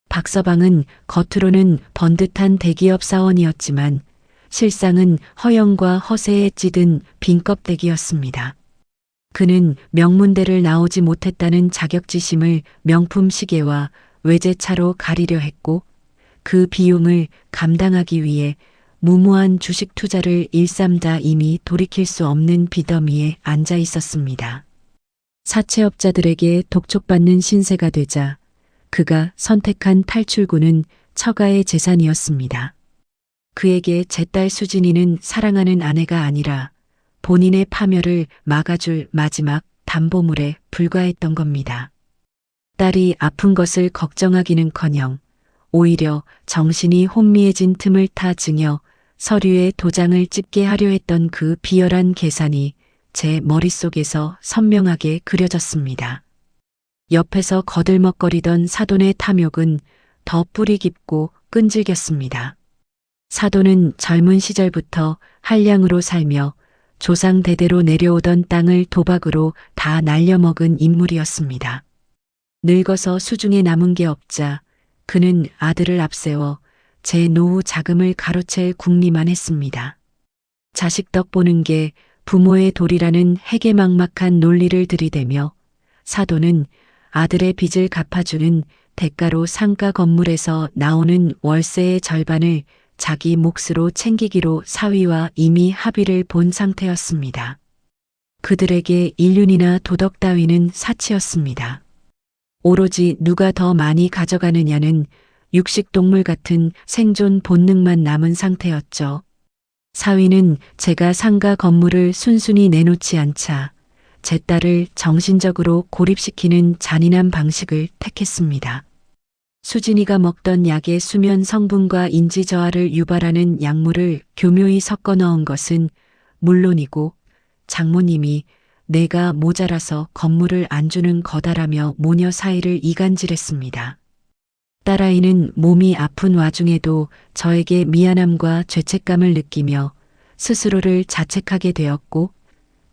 박서방은 겉으로는 번듯한 대기업 사원이었지만 실상은 허영과 허세에 찌든 빈껍데기였습니다. 그는 명문대를 나오지 못했다는 자격지심을 명품 시계와 외제차로 가리려 했고 그 비용을 감당하기 위해 무모한 주식 투자를 일삼다 이미 돌이킬 수 없는 비더미에 앉아 있었습니다. 사채업자들에게 독촉받는 신세가 되자 그가 선택한 탈출구는 처가의 재산이었습니다. 그에게 제 딸 수진이는 사랑하는 아내가 아니라 본인의 파멸을 막아줄 마지막 담보물에 불과했던 겁니다. 딸이 아픈 것을 걱정하기는커녕 오히려 정신이 혼미해진 틈을 타 증여, 서류에 도장을 찍게 하려 했던 그 비열한 계산이 제 머릿속에서 선명하게 그려졌습니다. 옆에서 거들먹거리던 사돈의 탐욕은 더 뿌리 깊고 끈질겼습니다. 사돈은 젊은 시절부터 한량으로 살며 조상 대대로 내려오던 땅을 도박으로 다 날려먹은 인물이었습니다. 늙어서 수중에 남은 게 없자 그는 아들을 앞세워 제 노후 자금을 가로챌 궁리만 했습니다. 자식 덕 보는 게 부모의 도리라는 해괴막막한 논리를 들이대며 사돈은 아들의 빚을 갚아주는 대가로 상가 건물에서 나오는 월세의 절반을 자기 몫으로 챙기기로 사위와 이미 합의를 본 상태였습니다. 그들에게 인륜이나 도덕 따위는 사치였습니다. 오로지 누가 더 많이 가져가느냐는 육식동물 같은 생존 본능만 남은 상태였죠. 사위는 제가 상가 건물을 순순히 내놓지 않자 제 딸을 정신적으로 고립시키는 잔인한 방식을 택했습니다. 수진이가 먹던 약의 수면 성분과 인지 저하를 유발하는 약물을 교묘히 섞어 넣은 것은 물론이고 장모님이 내가 모자라서 건물을 안 주는 거다라며 모녀 사이를 이간질했습니다. 딸아이는 몸이 아픈 와중에도 저에게 미안함과 죄책감을 느끼며 스스로를 자책하게 되었고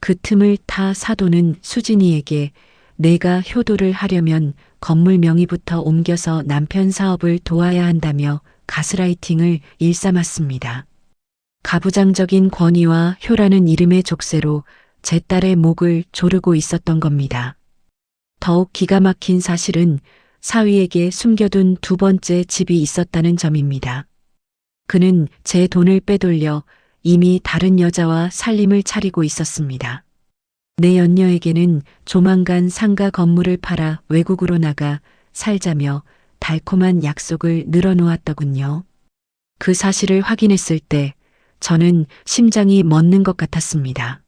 그 틈을 타 사돈은 수진이에게 내가 효도를 하려면 건물 명의부터 옮겨서 남편 사업을 도와야 한다며 가스라이팅을 일삼았습니다. 가부장적인 권위와 효라는 이름의 족쇄로 제 딸의 목을 조르고 있었던 겁니다. 더욱 기가 막힌 사실은 사위에게 숨겨둔 두 번째 집이 있었다는 점입니다. 그는 제 돈을 빼돌려 이미 다른 여자와 살림을 차리고 있었습니다. 내 연녀에게는 조만간 상가 건물을 팔아 외국으로 나가 살자며 달콤한 약속을 늘어놓았더군요. 그 사실을 확인했을 때 저는 심장이 멎는 것 같았습니다.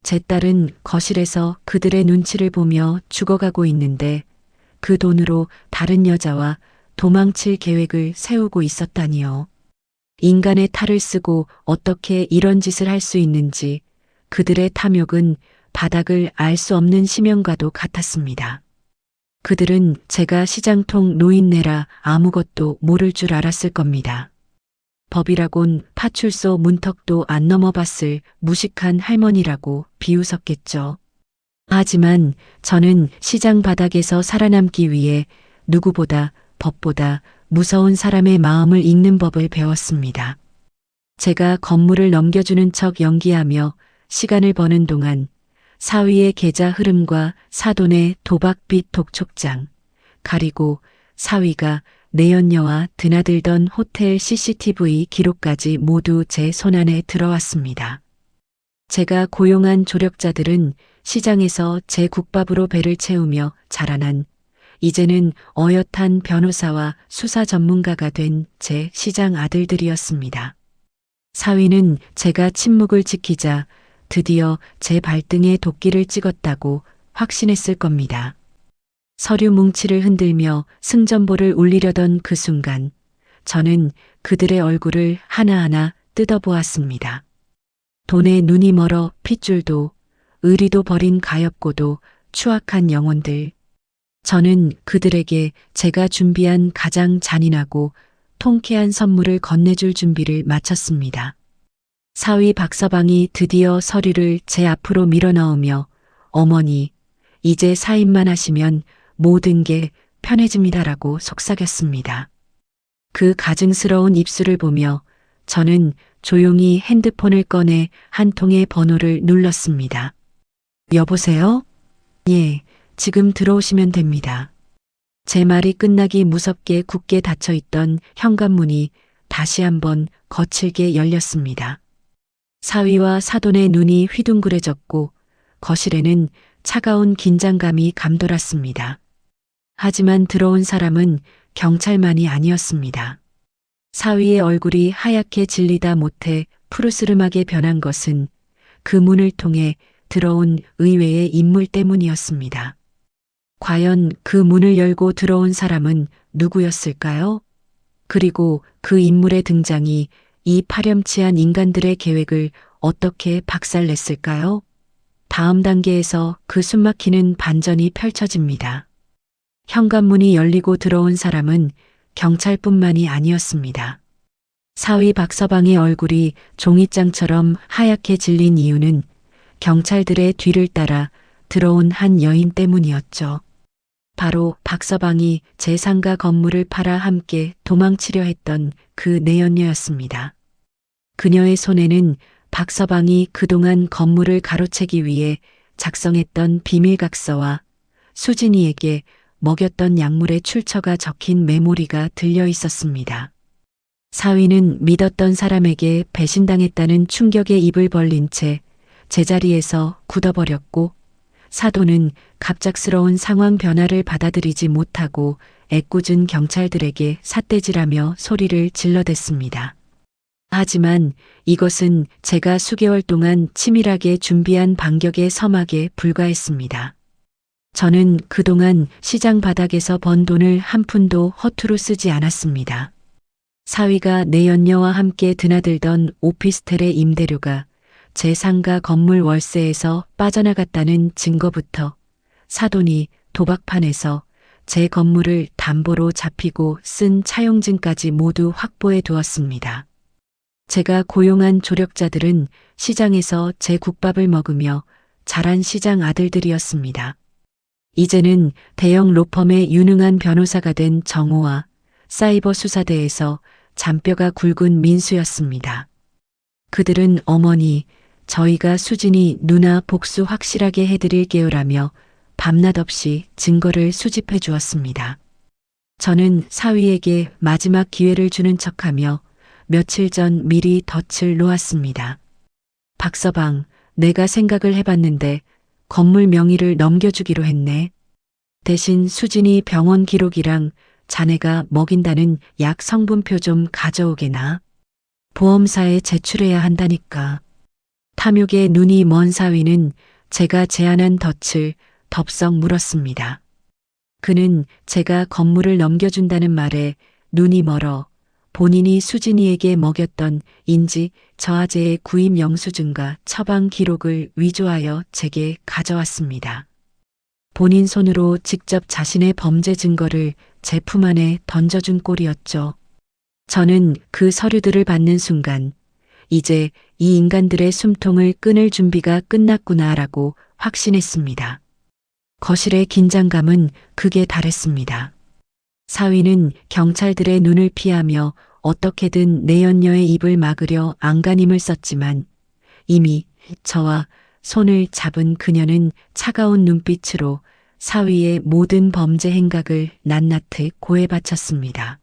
제 딸은 거실에서 그들의 눈치를 보며 죽어가고 있는데 그 돈으로 다른 여자와 도망칠 계획을 세우고 있었다니요. 인간의 탈을 쓰고 어떻게 이런 짓을 할 수 있는지 그들의 탐욕은 바닥을 알 수 없는 심연과도 같았습니다. 그들은 제가 시장통 노인네라 아무것도 모를 줄 알았을 겁니다. 법이라곤 파출소 문턱도 안 넘어봤을 무식한 할머니라고 비웃었겠죠. 하지만 저는 시장 바닥에서 살아남기 위해 누구보다 법보다 무서운 사람의 마음을 읽는 법을 배웠습니다. 제가 건물을 넘겨주는 척 연기하며 시간을 버는 동안 사위의 계좌 흐름과 사돈의 도박빚 독촉장, 그리고 사위가 내연녀와 드나들던 호텔 CCTV 기록까지 모두 제 손안에 들어왔습니다. 제가 고용한 조력자들은 시장에서 제 국밥으로 배를 채우며 자라난 이제는 어엿한 변호사와 수사 전문가가 된 제 시장 아들들이었습니다. 사위는 제가 침묵을 지키자 드디어 제 발등에 도끼를 찍었다고 확신했을 겁니다. 서류 뭉치를 흔들며 승전보를 울리려던 그 순간 저는 그들의 얼굴을 하나하나 뜯어보았습니다. 돈에 눈이 멀어 핏줄도 의리도 버린 가엾고도 추악한 영혼들. 저는 그들에게 제가 준비한 가장 잔인하고 통쾌한 선물을 건네줄 준비를 마쳤습니다. 사위 박서방이 드디어 서류를 제 앞으로 밀어넣으며 어머니, 이제 사인만 하시면 모든 게 편해집니다라고 속삭였습니다. 그 가증스러운 입술을 보며 저는 조용히 핸드폰을 꺼내 한 통의 번호를 눌렀습니다. 여보세요? 예, 지금 들어오시면 됩니다. 제 말이 끝나기 무섭게 굳게 닫혀있던 현관문이 다시 한번 거칠게 열렸습니다. 사위와 사돈의 눈이 휘둥그레졌고 거실에는 차가운 긴장감이 감돌았습니다. 하지만 들어온 사람은 경찰만이 아니었습니다. 사위의 얼굴이 하얗게 질리다 못해 푸르스름하게 변한 것은 그 문을 통해 들어온 의외의 인물 때문이었습니다. 과연 그 문을 열고 들어온 사람은 누구였을까요? 그리고 그 인물의 등장이 이 파렴치한 인간들의 계획을 어떻게 박살냈을까요? 다음 단계에서 그 숨막히는 반전이 펼쳐집니다. 현관문이 열리고 들어온 사람은 경찰뿐만이 아니었습니다. 사위 박서방의 얼굴이 종이장처럼 하얗게 질린 이유는 경찰들의 뒤를 따라 들어온 한 여인 때문이었죠. 바로 박서방이 제 상가 건물을 팔아 함께 도망치려 했던 그 내연녀였습니다. 그녀의 손에는 박서방이 그동안 건물을 가로채기 위해 작성했던 비밀각서와 수진이에게 먹였던 약물의 출처가 적힌 메모리가 들려 있었습니다. 사위는 믿었던 사람에게 배신당했다는 충격에 입을 벌린 채 제자리에서 굳어버렸고 사돈은 갑작스러운 상황 변화를 받아들이지 못하고 애꿎은 경찰들에게 삿대질하며 소리를 질러댔습니다. 하지만 이것은 제가 수개월 동안 치밀하게 준비한 반격의 서막에 불과했습니다. 저는 그동안 시장 바닥에서 번 돈을 한 푼도 허투루 쓰지 않았습니다. 사위가 내연녀와 함께 드나들던 오피스텔의 임대료가 제 상가 건물 월세에서 빠져나갔다는 증거부터 사돈이 도박판에서 제 건물을 담보로 잡히고 쓴 차용증까지 모두 확보해 두었습니다. 제가 고용한 조력자들은 시장에서 제 국밥을 먹으며 자란 시장 아들들이었습니다. 이제는 대형 로펌의 유능한 변호사가 된 정호와 사이버 수사대에서 잔뼈가 굵은 민수였습니다. 그들은 어머니, 저희가 수진이 누나 복수 확실하게 해드릴게요라며 밤낮 없이 증거를 수집해 주었습니다. 저는 사위에게 마지막 기회를 주는 척하며 며칠 전 미리 덫을 놓았습니다. 박서방, 내가 생각을 해봤는데 건물 명의를 넘겨주기로 했네. 대신 수진이 병원 기록이랑 자네가 먹인다는 약 성분표 좀 가져오게나. 보험사에 제출해야 한다니까. 탐욕에 눈이 먼 사위는 제가 제안한 덫을 덥석 물었습니다. 그는 제가 건물을 넘겨준다는 말에 눈이 멀어 본인이 수진이에게 먹였던 인지 저하제의 구입 영수증과 처방 기록을 위조하여 제게 가져왔습니다. 본인 손으로 직접 자신의 범죄 증거를 제 품 안에 던져준 꼴이었죠. 저는 그 서류들을 받는 순간 이제 이 인간들의 숨통을 끊을 준비가 끝났구나라고 확신했습니다. 거실의 긴장감은 극에 달했습니다. 사위는 경찰들의 눈을 피하며 어떻게든 내연녀의 입을 막으려 안간힘을 썼지만 이미 저와 손을 잡은 그녀는 차가운 눈빛으로 사위의 모든 범죄 행각을 낱낱이 고해 바쳤습니다.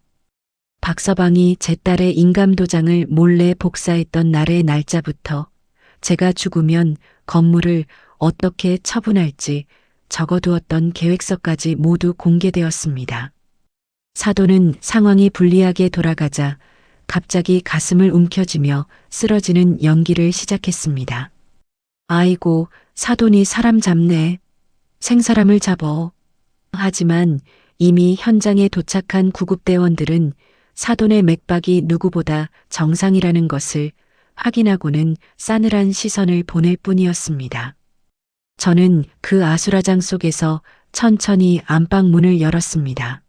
박서방이 제 딸의 인감도장을 몰래 복사했던 날의 날짜부터 제가 죽으면 건물을 어떻게 처분할지 적어두었던 계획서까지 모두 공개되었습니다. 사돈은 상황이 불리하게 돌아가자 갑자기 가슴을 움켜쥐며 쓰러지는 연기를 시작했습니다. 아이고, 사돈이 사람 잡네. 생사람을 잡어. 하지만 이미 현장에 도착한 구급대원들은 사돈의 맥박이 누구보다 정상이라는 것을 확인하고는 싸늘한 시선을 보낼 뿐이었습니다. 저는 그 아수라장 속에서 천천히 안방 문을 열었습니다.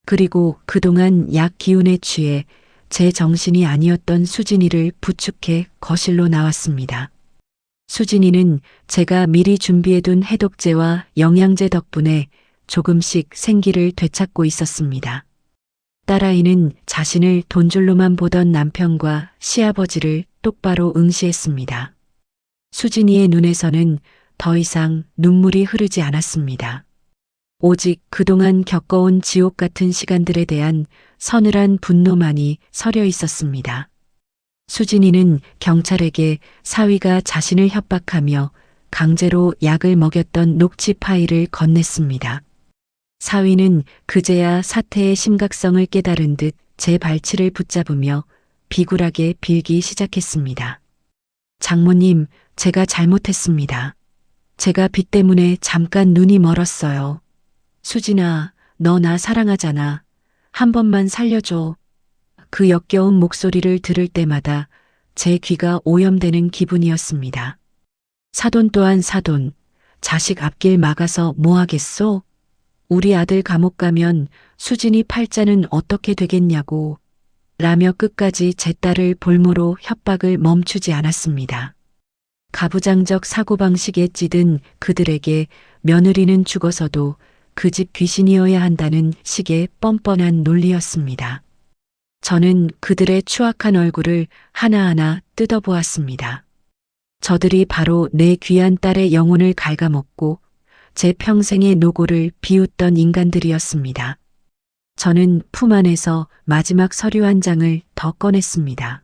그리고 그동안 약 기운에 취해 제 정신이 아니었던 수진이를 부축해 거실로 나왔습니다. 수진이는 제가 미리 준비해둔 해독제와 영양제 덕분에 조금씩 생기를 되찾고 있었습니다. 딸아이는 자신을 돈줄로만 보던 남편과 시아버지를 똑바로 응시했습니다. 수진이의 눈에서는 더 이상 눈물이 흐르지 않았습니다. 오직 그동안 겪어온 지옥 같은 시간들에 대한 서늘한 분노만이 서려 있었습니다. 수진이는 경찰에게 사위가 자신을 협박하며 강제로 약을 먹였던 녹취 파일을 건넸습니다. 사위는 그제야 사태의 심각성을 깨달은 듯 제 발치를 붙잡으며 비굴하게 빌기 시작했습니다. 장모님, 제가 잘못했습니다. 제가 빚 때문에 잠깐 눈이 멀었어요. 수진아, 너 나 사랑하잖아. 한 번만 살려줘. 그 역겨운 목소리를 들을 때마다 제 귀가 오염되는 기분이었습니다. 사돈 또한 사돈, 자식 앞길 막아서 뭐 하겠소? 우리 아들 감옥 가면 수진이 팔자는 어떻게 되겠냐고 라며 끝까지 제 딸을 볼모로 협박을 멈추지 않았습니다. 가부장적 사고방식에 찌든 그들에게 며느리는 죽어서도 그 집 귀신이어야 한다는 식의 뻔뻔한 논리였습니다. 저는 그들의 추악한 얼굴을 하나하나 뜯어보았습니다. 저들이 바로 내 귀한 딸의 영혼을 갉아먹고 제 평생의 노고를 비웃던 인간들이었습니다. 저는 품 안에서 마지막 서류 한 장을 더 꺼냈습니다.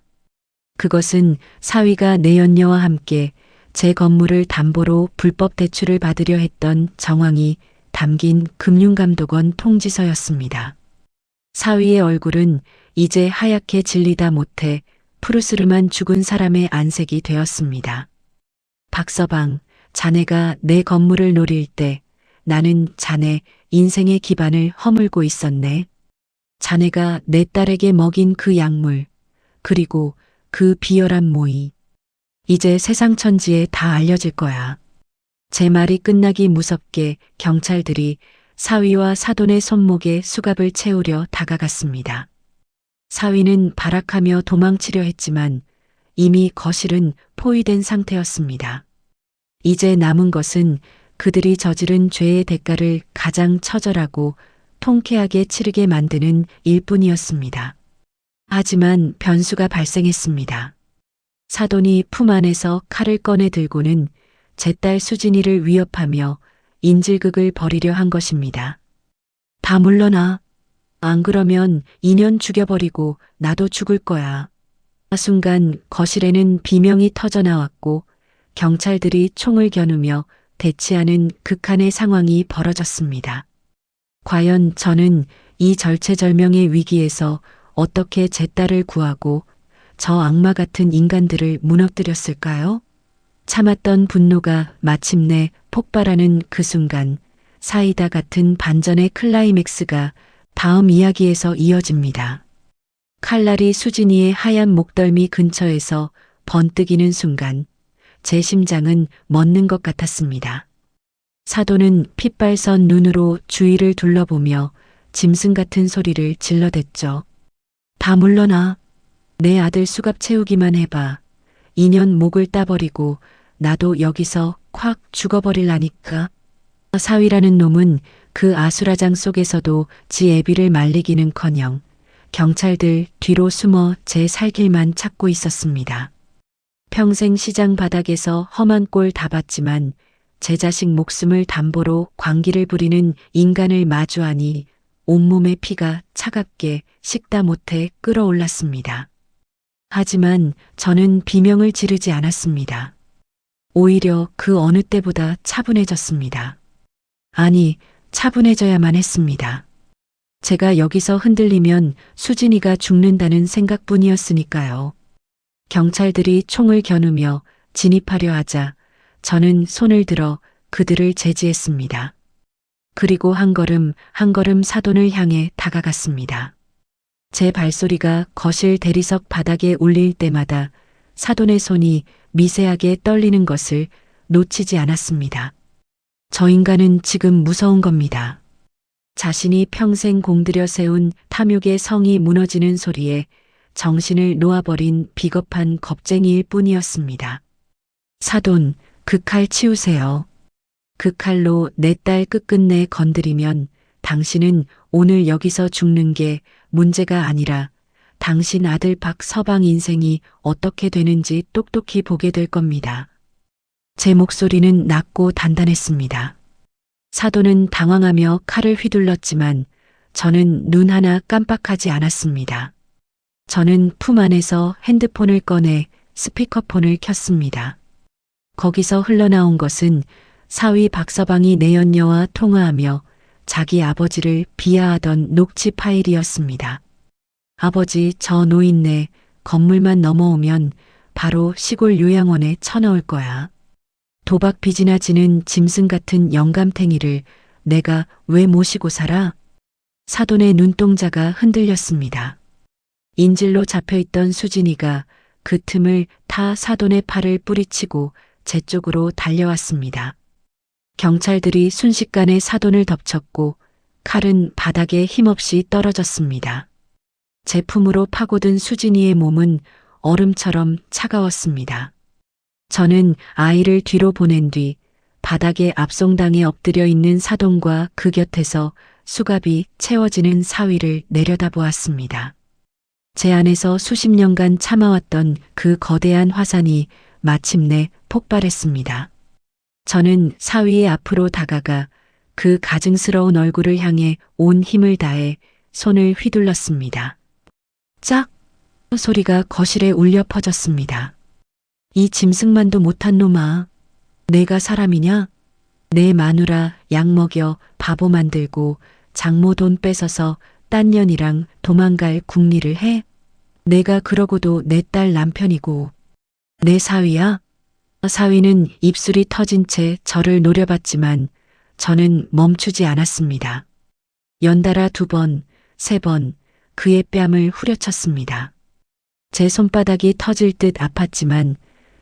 그것은 사위가 내연녀와 함께 제 건물을 담보로 불법 대출을 받으려 했던 정황이 담긴 금융감독원 통지서였습니다. 사위의 얼굴은 이제 하얗게 질리다 못해 푸르스름한 죽은 사람의 안색이 되었습니다. 박서방, 자네가 내 건물을 노릴 때 나는 자네 인생의 기반을 허물고 있었네. 자네가 내 딸에게 먹인 그 약물, 그리고 그 비열한 모의. 이제 세상 천지에 다 알려질 거야. 제 말이 끝나기 무섭게 경찰들이 사위와 사돈의 손목에 수갑을 채우려 다가갔습니다. 사위는 발악하며 도망치려 했지만 이미 거실은 포위된 상태였습니다. 이제 남은 것은 그들이 저지른 죄의 대가를 가장 처절하고 통쾌하게 치르게 만드는 일뿐이었습니다. 하지만 변수가 발생했습니다. 사돈이 품 안에서 칼을 꺼내 들고는 제 딸 수진이를 위협하며 인질극을 벌이려 한 것입니다. 다 물러나. 안 그러면 인연 죽여버리고 나도 죽을 거야. 순간 거실에는 비명이 터져나왔고 경찰들이 총을 겨누며 대치하는 극한의 상황이 벌어졌습니다. 과연 저는 이 절체절명의 위기에서 어떻게 제 딸을 구하고 저 악마 같은 인간들을 무너뜨렸을까요? 참았던 분노가 마침내 폭발하는 그 순간 사이다 같은 반전의 클라이맥스가 다음 이야기에서 이어집니다. 칼날이 수진이의 하얀 목덜미 근처에서 번뜩이는 순간 제 심장은 멎는 것 같았습니다. 사돈은 핏발선 눈으로 주위를 둘러보며 짐승 같은 소리를 질러댔죠. 다 물러나. 내 아들 수갑 채우기만 해봐. 인연 목을 따버리고 나도 여기서 콱 죽어버릴라니까. 사위라는 놈은 그 아수라장 속에서도 지 애비를 말리기는커녕 경찰들 뒤로 숨어 제 살길만 찾고 있었습니다. 평생 시장 바닥에서 험한 꼴 다 봤지만 제 자식 목숨을 담보로 광기를 부리는 인간을 마주하니 온몸의 피가 차갑게 식다 못해 끓어올랐습니다. 하지만 저는 비명을 지르지 않았습니다. 오히려 그 어느 때보다 차분해졌습니다. 아니, 차분해져야만 했습니다. 제가 여기서 흔들리면 수진이가 죽는다는 생각뿐이었으니까요. 경찰들이 총을 겨누며 진입하려 하자 저는 손을 들어 그들을 제지했습니다. 그리고 한 걸음 한 걸음 사돈을 향해 다가갔습니다. 제 발소리가 거실 대리석 바닥에 울릴 때마다 사돈의 손이 미세하게 떨리는 것을 놓치지 않았습니다. 저 인간은 지금 무서운 겁니다. 자신이 평생 공들여 세운 탐욕의 성이 무너지는 소리에 정신을 놓아버린 비겁한 겁쟁이일 뿐이었습니다. 사돈, 그 칼 치우세요. 그 칼로 내 딸 끝끝내 건드리면 당신은 오늘 여기서 죽는 게 문제가 아니라 당신 아들 박서방 인생이 어떻게 되는지 똑똑히 보게 될 겁니다. 제 목소리는 낮고 단단했습니다. 사돈은 당황하며 칼을 휘둘렀지만 저는 눈 하나 깜빡하지 않았습니다. 저는 품 안에서 핸드폰을 꺼내 스피커폰을 켰습니다. 거기서 흘러나온 것은 사위 박서방이 내연녀와 통화하며 자기 아버지를 비하하던 녹취 파일이었습니다. 아버지, 저 노인네 건물만 넘어오면 바로 시골 요양원에 쳐넣을 거야. 도박 빚이나 지는 짐승 같은 영감탱이를 내가 왜 모시고 살아? 사돈의 눈동자가 흔들렸습니다. 인질로 잡혀있던 수진이가 그 틈을 타 사돈의 팔을 뿌리치고 제 쪽으로 달려왔습니다. 경찰들이 순식간에 사돈을 덮쳤고 칼은 바닥에 힘없이 떨어졌습니다. 제 품으로 파고든 수진이의 몸은 얼음처럼 차가웠습니다. 저는 아이를 뒤로 보낸 뒤 바닥에 압송당해 엎드려 있는 사돈과 그 곁에서 수갑이 채워지는 사위를 내려다보았습니다. 제 안에서 수십 년간 참아왔던 그 거대한 화산이 마침내 폭발했습니다. 저는 사위의 앞으로 다가가 그 가증스러운 얼굴을 향해 온 힘을 다해 손을 휘둘렀습니다. 짝! 소리가 거실에 울려 퍼졌습니다. 이 짐승만도 못한 놈아. 내가 사람이냐? 내 마누라 약 먹여 바보 만들고 장모 돈 뺏어서 딴 년이랑 도망갈 궁리를 해? 내가 그러고도 내 딸 남편이고 내 사위야? 사위는 입술이 터진 채 저를 노려봤지만 저는 멈추지 않았습니다. 연달아 2번, 3번 그의 뺨을 후려쳤습니다. 제 손바닥이 터질 듯 아팠지만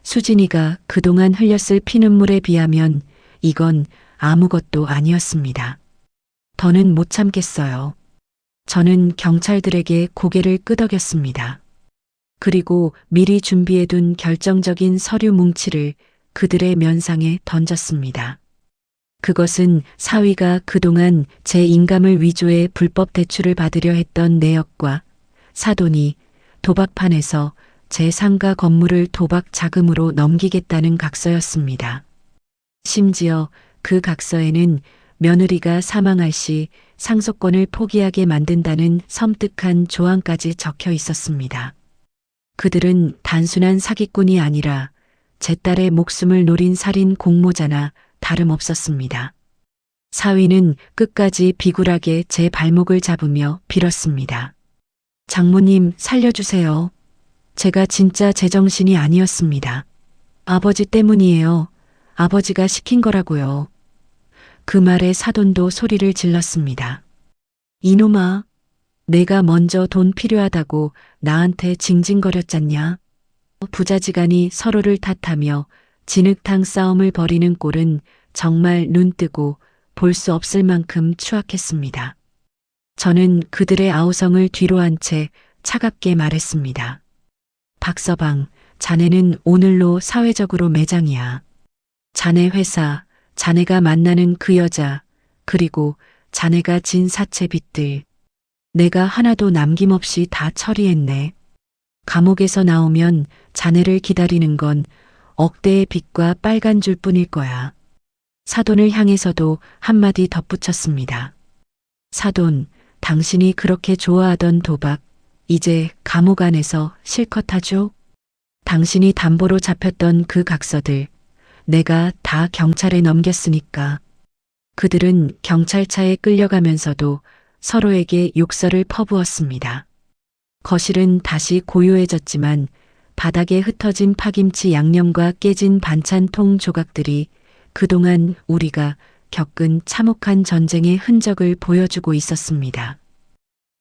수진이가 그동안 흘렸을 피눈물에 비하면 이건 아무것도 아니었습니다. 더는 못 참겠어요. 저는 경찰들에게 고개를 끄덕였습니다. 그리고 미리 준비해둔 결정적인 서류 뭉치를 그들의 면상에 던졌습니다. 그것은 사위가 그동안 제 인감을 위조해 불법 대출을 받으려 했던 내역과 사돈이 도박판에서 제 상가 건물을 도박 자금으로 넘기겠다는 각서였습니다. 심지어 그 각서에는 며느리가 사망할 시 상속권을 포기하게 만든다는 섬뜩한 조항까지 적혀 있었습니다. 그들은 단순한 사기꾼이 아니라 제 딸의 목숨을 노린 살인 공모자나 다름없었습니다. 사위는 끝까지 비굴하게 제 발목을 잡으며 빌었습니다. 장모님, 살려주세요. 제가 진짜 제정신이 아니었습니다. 아버지 때문이에요. 아버지가 시킨 거라고요. 그 말에 사돈도 소리를 질렀습니다. 이놈아, 내가 먼저 돈 필요하다고 나한테 징징거렸잖냐. 부자지간이 서로를 탓하며 진흙탕 싸움을 벌이는 꼴은 정말 눈뜨고 볼 수 없을 만큼 추악했습니다. 저는 그들의 아우성을 뒤로 한 채 차갑게 말했습니다. 박서방, 자네는 오늘로 사회적으로 매장이야. 자네 회사, 자네가 만나는 그 여자, 그리고 자네가 진 사채빚들. 내가 하나도 남김없이 다 처리했네. 감옥에서 나오면 자네를 기다리는 건 억대의 빚과 빨간 줄 뿐일 거야. 사돈을 향해서도 한마디 덧붙였습니다. 사돈, 당신이 그렇게 좋아하던 도박, 이제 감옥 안에서 실컷 하죠? 당신이 담보로 잡혔던 그 각서들, 내가 다 경찰에 넘겼으니까. 그들은 경찰차에 끌려가면서도 서로에게 욕설을 퍼부었습니다. 거실은 다시 고요해졌지만 바닥에 흩어진 파김치 양념과 깨진 반찬통 조각들이 그동안 우리가 겪은 참혹한 전쟁의 흔적을 보여주고 있었습니다.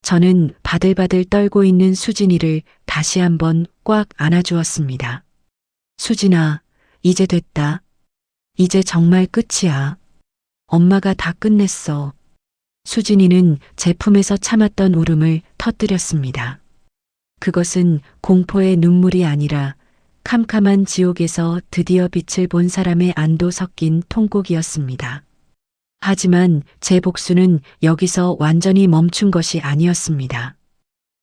저는 바들바들 떨고 있는 수진이를 다시 한번 꽉 안아주었습니다. 수진아, 이제 됐다. 이제 정말 끝이야. 엄마가 다 끝냈어. 수진이는 제 품에서 참았던 울음을 터뜨렸습니다. 그것은 공포의 눈물이 아니라 캄캄한 지옥에서 드디어 빛을 본 사람의 안도 섞인 통곡이었습니다. 하지만 제 복수는 여기서 완전히 멈춘 것이 아니었습니다.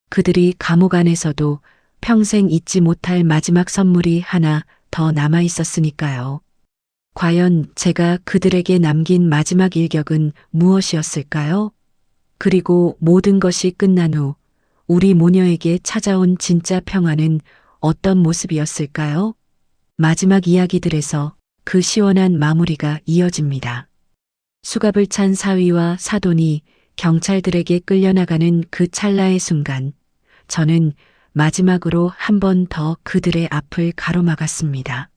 그들이 감옥 안에서도 평생 잊지 못할 마지막 선물이 하나 더 남아 있었으니까요. 과연 제가 그들에게 남긴 마지막 일격은 무엇이었을까요? 그리고 모든 것이 끝난 후 우리 모녀에게 찾아온 진짜 평화는 어떤 모습이었을까요? 마지막 이야기들에서 그 시원한 마무리가 이어집니다. 수갑을 찬 사위와 사돈이 경찰들에게 끌려나가는 그 찰나의 순간, 저는 마지막으로 한 번 더 그들의 앞을 가로막았습니다.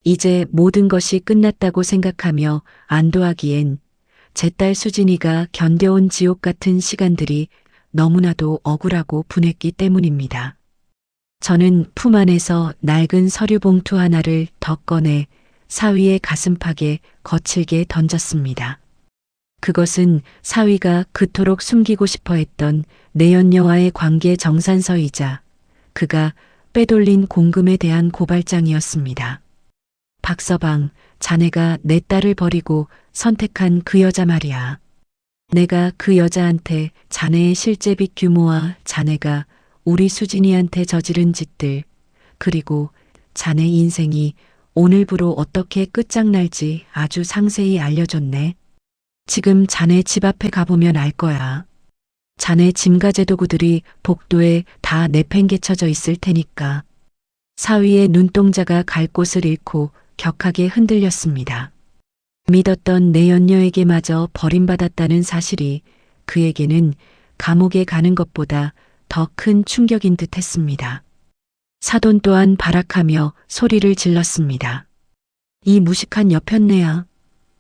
이제 모든 것이 끝났다고 생각하며 안도하기엔 제 딸 수진이가 견뎌온 지옥 같은 시간들이 너무나도 억울하고 분했기 때문입니다. 저는 품 안에서 낡은 서류 봉투 하나를 더 꺼내 사위의 가슴팍에 거칠게 던졌습니다. 그것은 사위가 그토록 숨기고 싶어 했던 내연녀와의 관계 정산서이자 그가 빼돌린 공금에 대한 고발장이었습니다. 박서방, 자네가 내 딸을 버리고 선택한 그 여자 말이야. 내가 그 여자한테 자네의 실제 빚 규모와 자네가 우리 수진이한테 저지른 짓들, 그리고 자네 인생이 오늘부로 어떻게 끝장날지 아주 상세히 알려줬네. 지금 자네 집 앞에 가보면 알 거야. 자네 짐가재 도구들이 복도에 다 내팽개쳐져 있을 테니까. 사위의 눈동자가 갈 곳을 잃고 격하게 흔들렸습니다. 믿었던 내연녀에게마저 버림받았다는 사실이 그에게는 감옥에 가는 것보다 더 큰 충격인 듯 했습니다. 사돈 또한 발악하며 소리를 질렀습니다. 이 무식한 여편네야.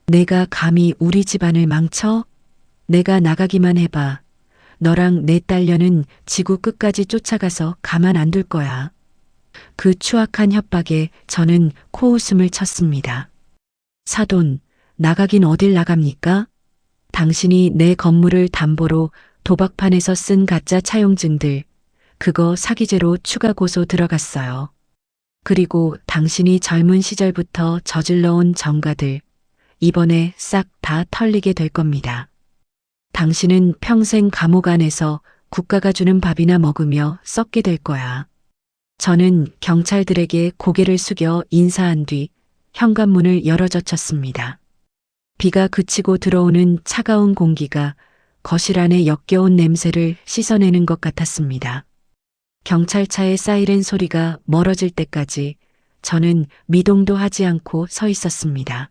내가 감히 우리 집안을 망쳐? 내가 나가기만 해봐. 너랑 내 딸녀는 지구 끝까지 쫓아가서 가만 안 둘 거야. 그 추악한 협박에 저는 코웃음을 쳤습니다. 사돈, 나가긴 어딜 나갑니까? 당신이 내 건물을 담보로 도박판에서 쓴 가짜 차용증들, 그거 사기죄로 추가 고소 들어갔어요. 그리고 당신이 젊은 시절부터 저질러온 정가들, 이번에 싹 다 털리게 될 겁니다. 당신은 평생 감옥 안에서 국가가 주는 밥이나 먹으며 썩게 될 거야. 저는 경찰들에게 고개를 숙여 인사한 뒤 현관문을 열어젖혔습니다. 비가 그치고 들어오는 차가운 공기가 거실 안의 역겨운 냄새를 씻어내는 것 같았습니다. 경찰차의 사이렌 소리가 멀어질 때까지 저는 미동도 하지 않고 서 있었습니다.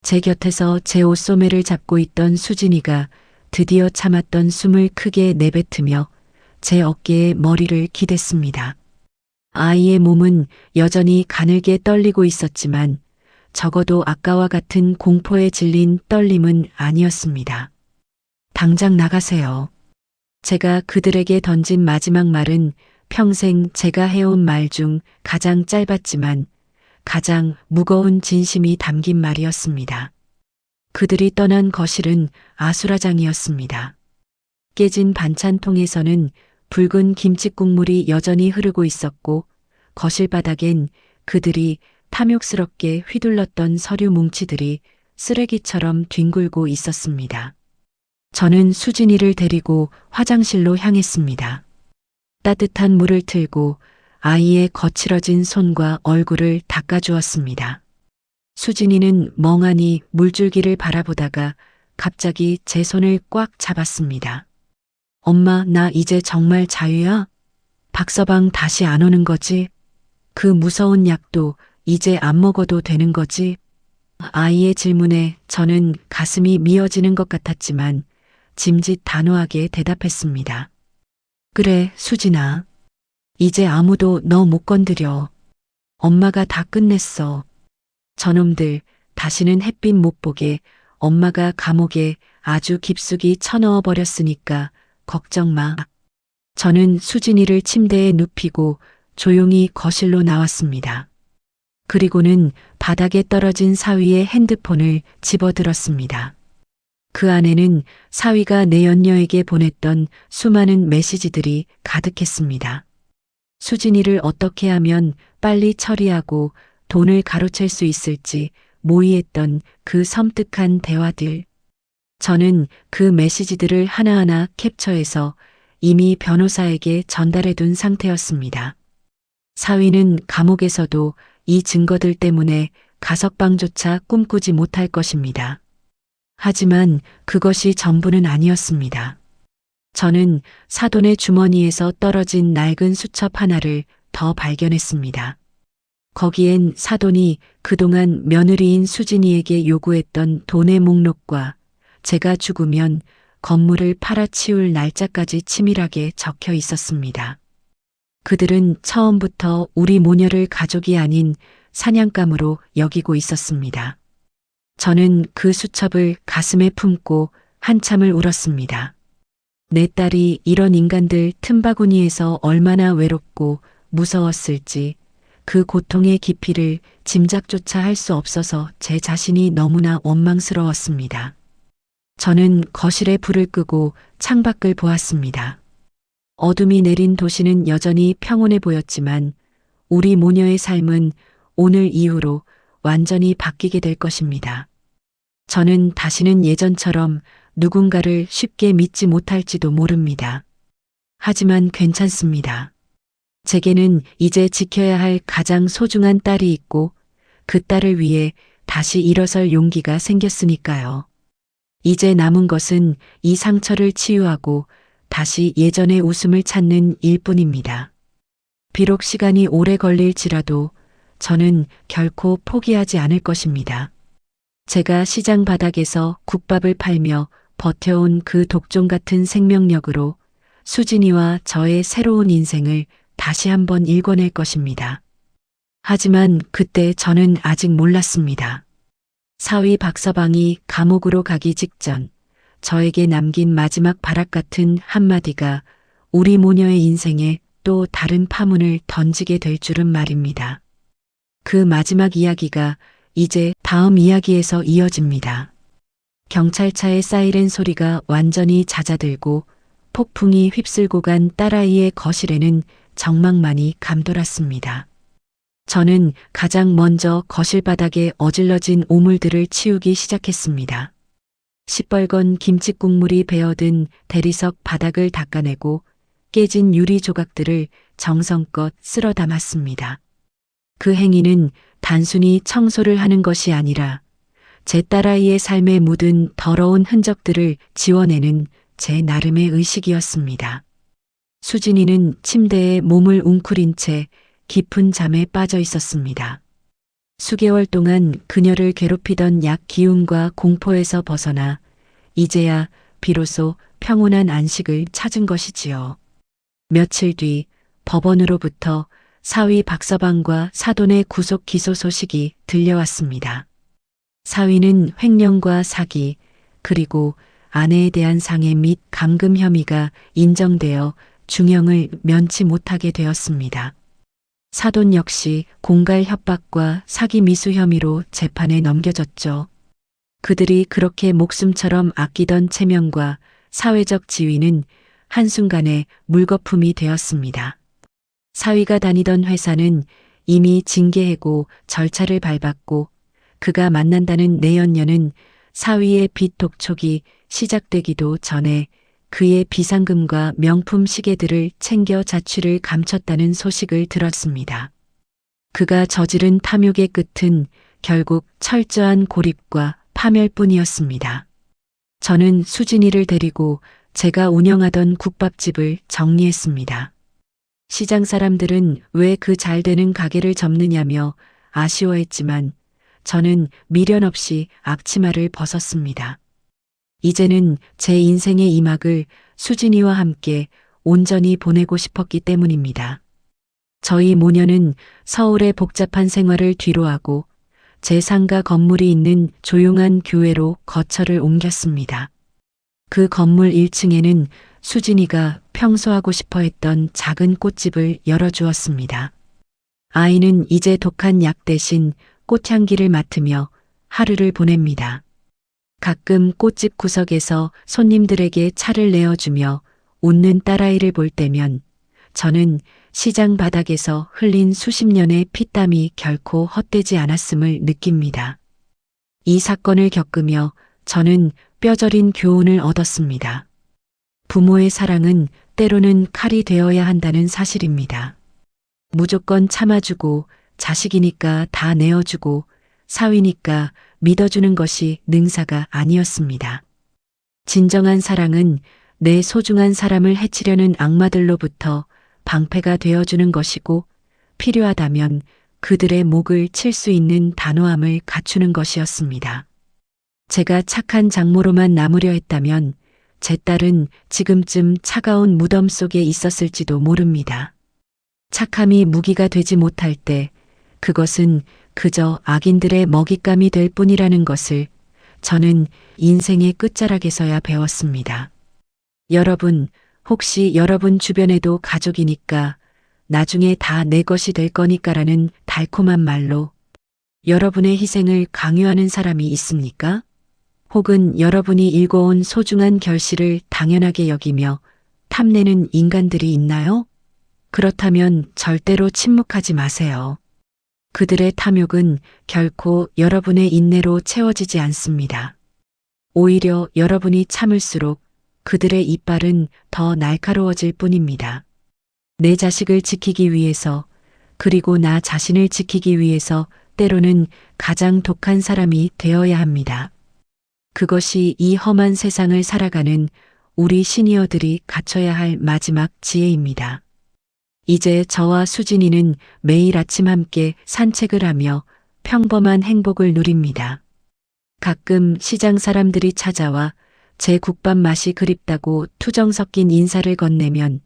제 곁에서 제 옷소매를 잡고 있던 수진이가 드디어 참았던 숨을 크게 내뱉으며 제 어깨에 머리를 기댔습니다. 아이의 몸은 여전히 가늘게 떨리고 있었지만 적어도 아까와 같은 공포에 질린 떨림은 아니었습니다. 당장 나가세요. 제가 그들에게 던진 마지막 말은 평생 제가 해온 말 중 가장 짧았지만 가장 무거운 진심이 담긴 말이었습니다. 그들이 떠난 거실은 아수라장이었습니다. 깨진 반찬통에서는 붉은 김치 국물이 여전히 흐르고 있었고 거실 바닥엔 그들이 탐욕스럽게 휘둘렀던 서류 뭉치들이 쓰레기처럼 뒹굴고 있었습니다. 저는 수진이를 데리고 화장실로 향했습니다. 따뜻한 물을 틀고 아이의 거칠어진 손과 얼굴을 닦아주었습니다. 수진이는 멍하니 물줄기를 바라보다가 갑자기 제 손을 꽉 잡았습니다. 엄마, 나 이제 정말 자유야? 박서방 다시 안 오는 거지? 그 무서운 약도 이제 안 먹어도 되는 거지? 아이의 질문에 저는 가슴이 미어지는 것 같았지만 짐짓 단호하게 대답했습니다. 그래, 수진아. 이제 아무도 너 못 건드려. 엄마가 다 끝냈어. 저놈들 다시는 햇빛 못 보게 엄마가 감옥에 아주 깊숙이 쳐넣어 버렸으니까 걱정 마. 저는 수진이를 침대에 눕히고 조용히 거실로 나왔습니다. 그리고는 바닥에 떨어진 사위의 핸드폰을 집어들었습니다. 그 안에는 사위가 내연녀에게 보냈던 수많은 메시지들이 가득했습니다. 수진이를 어떻게 하면 빨리 처리하고 돈을 가로챌 수 있을지 모의했던 그 섬뜩한 대화들. 저는 그 메시지들을 하나하나 캡처해서 이미 변호사에게 전달해둔 상태였습니다. 사위는 감옥에서도 이 증거들 때문에 가석방조차 꿈꾸지 못할 것입니다. 하지만 그것이 전부는 아니었습니다. 저는 사돈의 주머니에서 떨어진 낡은 수첩 하나를 더 발견했습니다. 거기엔 사돈이 그동안 며느리인 수진이에게 요구했던 돈의 목록과 제가 죽으면 건물을 팔아치울 날짜까지 치밀하게 적혀 있었습니다. 그들은 처음부터 우리 모녀를 가족이 아닌 사냥감으로 여기고 있었습니다. 저는 그 수첩을 가슴에 품고 한참을 울었습니다. 내 딸이 이런 인간들 틈바구니에서 얼마나 외롭고 무서웠을지 그 고통의 깊이를 짐작조차 할 수 없어서 제 자신이 너무나 원망스러웠습니다. 저는 거실에 불을 끄고 창밖을 보았습니다. 어둠이 내린 도시는 여전히 평온해 보였지만 우리 모녀의 삶은 오늘 이후로 완전히 바뀌게 될 것입니다. 저는 다시는 예전처럼 누군가를 쉽게 믿지 못할지도 모릅니다. 하지만 괜찮습니다. 제게는 이제 지켜야 할 가장 소중한 딸이 있고 그 딸을 위해 다시 일어설 용기가 생겼으니까요. 이제 남은 것은 이 상처를 치유하고 다시 예전의 웃음을 찾는 일뿐입니다. 비록 시간이 오래 걸릴지라도 저는 결코 포기하지 않을 것입니다. 제가 시장 바닥에서 국밥을 팔며 버텨온 그 독종 같은 생명력으로 수진이와 저의 새로운 인생을 다시 한번 읽어낼 것입니다. 하지만 그때 저는 아직 몰랐습니다. 사위 박서방이 감옥으로 가기 직전 저에게 남긴 마지막 발악 같은 한마디가 우리 모녀의 인생에 또 다른 파문을 던지게 될 줄은 말입니다. 그 마지막 이야기가 이제 다음 이야기에서 이어집니다. 경찰차의 사이렌 소리가 완전히 잦아들고 폭풍이 휩쓸고 간 딸아이의 거실에는 정막만이 감돌았습니다. 저는 가장 먼저 거실 바닥에 어질러진 오물들을 치우기 시작했습니다. 시뻘건 김치 국물이 배어든 대리석 바닥을 닦아내고 깨진 유리 조각들을 정성껏 쓸어 담았습니다. 그 행위는 단순히 청소를 하는 것이 아니라 제 딸아이의 삶에 묻은 더러운 흔적들을 지워내는 제 나름의 의식이었습니다. 수진이는 침대에 몸을 웅크린 채 깊은 잠에 빠져 있었습니다. 수개월 동안 그녀를 괴롭히던 약 기운과 공포에서 벗어나 이제야 비로소 평온한 안식을 찾은 것이지요. 며칠 뒤 법원으로부터 사위 박서방과 사돈의 구속 기소 소식이 들려왔습니다. 사위는 횡령과 사기 그리고 아내에 대한 상해 및 감금 혐의가 인정되어 중형을 면치 못하게 되었습니다. 사돈 역시 공갈 협박과 사기 미수 혐의로 재판에 넘겨졌죠. 그들이 그렇게 목숨처럼 아끼던 체면과 사회적 지위는 한순간에 물거품이 되었습니다. 사위가 다니던 회사는 이미 징계해고 절차를 밟았고 그가 만난다는 내연녀는 사위의 빚 독촉이 시작되기도 전에 그의 비상금과 명품 시계들을 챙겨 자취를 감췄다는 소식을 들었습니다. 그가 저지른 탐욕의 끝은 결국 철저한 고립과 파멸뿐이었습니다. 저는 수진이를 데리고 제가 운영하던 국밥집을 정리했습니다. 시장 사람들은 왜 그 잘되는 가게를 접느냐며 아쉬워했지만 저는 미련 없이 앞치마를 벗었습니다. 이제는 제 인생의 이막을 수진이와 함께 온전히 보내고 싶었기 때문입니다. 저희 모녀는 서울의 복잡한 생활을 뒤로하고 제 상가 건물이 있는 조용한 교회로 거처를 옮겼습니다. 그 건물 1층에는 수진이가 평소 하고 싶어 했던 작은 꽃집을 열어주었습니다. 아이는 이제 독한 약 대신 꽃향기를 맡으며 하루를 보냅니다. 가끔 꽃집 구석에서 손님들에게 차를 내어주며 웃는 딸아이를 볼 때면 저는 시장 바닥에서 흘린 수십 년의 피땀이 결코 헛되지 않았음을 느낍니다. 이 사건을 겪으며 저는 뼈저린 교훈을 얻었습니다. 부모의 사랑은 때로는 칼이 되어야 한다는 사실입니다. 무조건 참아주고 자식이니까 다 내어주고 사위니까 믿어주는 것이 능사가 아니었습니다. 진정한 사랑은 내 소중한 사람을 해치려는 악마들로부터 방패가 되어주는 것이고 필요하다면 그들의 목을 칠 수 있는 단호함을 갖추는 것이었습니다. 제가 착한 장모로만 남으려 했다면 제 딸은 지금쯤 차가운 무덤 속에 있었을지도 모릅니다. 착함이 무기가 되지 못할 때 그것은 그저 악인들의 먹잇감이 될 뿐이라는 것을 저는 인생의 끝자락에서야 배웠습니다. 여러분, 혹시 여러분 주변에도 가족이니까 나중에 다 내 것이 될 거니까라는 달콤한 말로 여러분의 희생을 강요하는 사람이 있습니까? 혹은 여러분이 일궈온 소중한 결실을 당연하게 여기며 탐내는 인간들이 있나요? 그렇다면 절대로 침묵하지 마세요. 그들의 탐욕은 결코 여러분의 인내로 채워지지 않습니다. 오히려 여러분이 참을수록 그들의 이빨은 더 날카로워질 뿐입니다. 내 자식을 지키기 위해서 그리고 나 자신을 지키기 위해서 때로는 가장 독한 사람이 되어야 합니다. 그것이 이 험한 세상을 살아가는 우리 시니어들이 갖춰야 할 마지막 지혜입니다. 이제 저와 수진이는 매일 아침 함께 산책을 하며 평범한 행복을 누립니다. 가끔 시장 사람들이 찾아와 제 국밥 맛이 그립다고 투정 섞인 인사를 건네면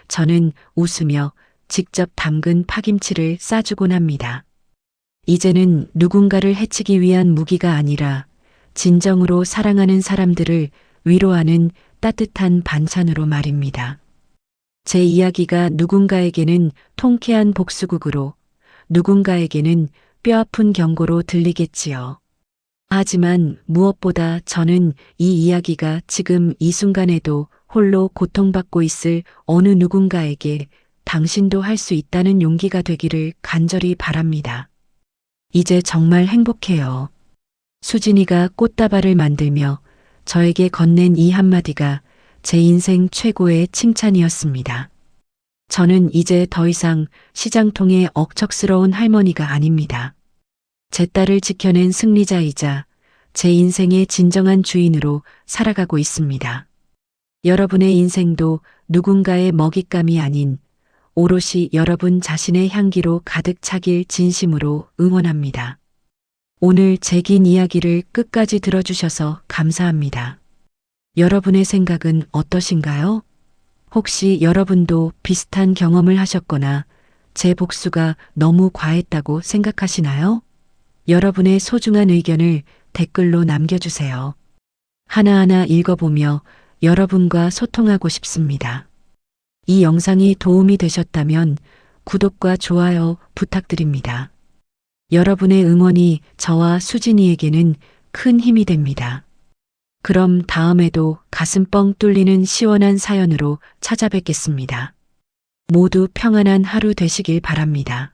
저는 웃으며 직접 담근 파김치를 싸주곤 합니다. 이제는 누군가를 해치기 위한 무기가 아니라 진정으로 사랑하는 사람들을 위로하는 따뜻한 반찬으로 말입니다. 제 이야기가 누군가에게는 통쾌한 복수극으로 누군가에게는 뼈아픈 경고로 들리겠지요. 하지만 무엇보다 저는 이 이야기가 지금 이 순간에도 홀로 고통받고 있을 어느 누군가에게 당신도 할 수 있다는 용기가 되기를 간절히 바랍니다. 이제 정말 행복해요. 수진이가 꽃다발을 만들며 저에게 건넨 이 한마디가 제 인생 최고의 칭찬이었습니다. 저는 이제 더 이상 시장통의 억척스러운 할머니가 아닙니다. 제 딸을 지켜낸 승리자이자 제 인생의 진정한 주인으로 살아가고 있습니다. 여러분의 인생도 누군가의 먹잇감이 아닌 오롯이 여러분 자신의 향기로 가득 차길 진심으로 응원합니다. 오늘 제 긴 이야기를 끝까지 들어주셔서 감사합니다. 여러분의 생각은 어떠신가요? 혹시 여러분도 비슷한 경험을 하셨거나 제 복수가 너무 과했다고 생각하시나요? 여러분의 소중한 의견을 댓글로 남겨주세요. 하나하나 읽어보며 여러분과 소통하고 싶습니다. 이 영상이 도움이 되셨다면 구독과 좋아요 부탁드립니다. 여러분의 응원이 저와 수진이에게는 큰 힘이 됩니다. 그럼 다음에도 가슴 뻥 뚫리는 시원한 사연으로 찾아뵙겠습니다. 모두 평안한 하루 되시길 바랍니다.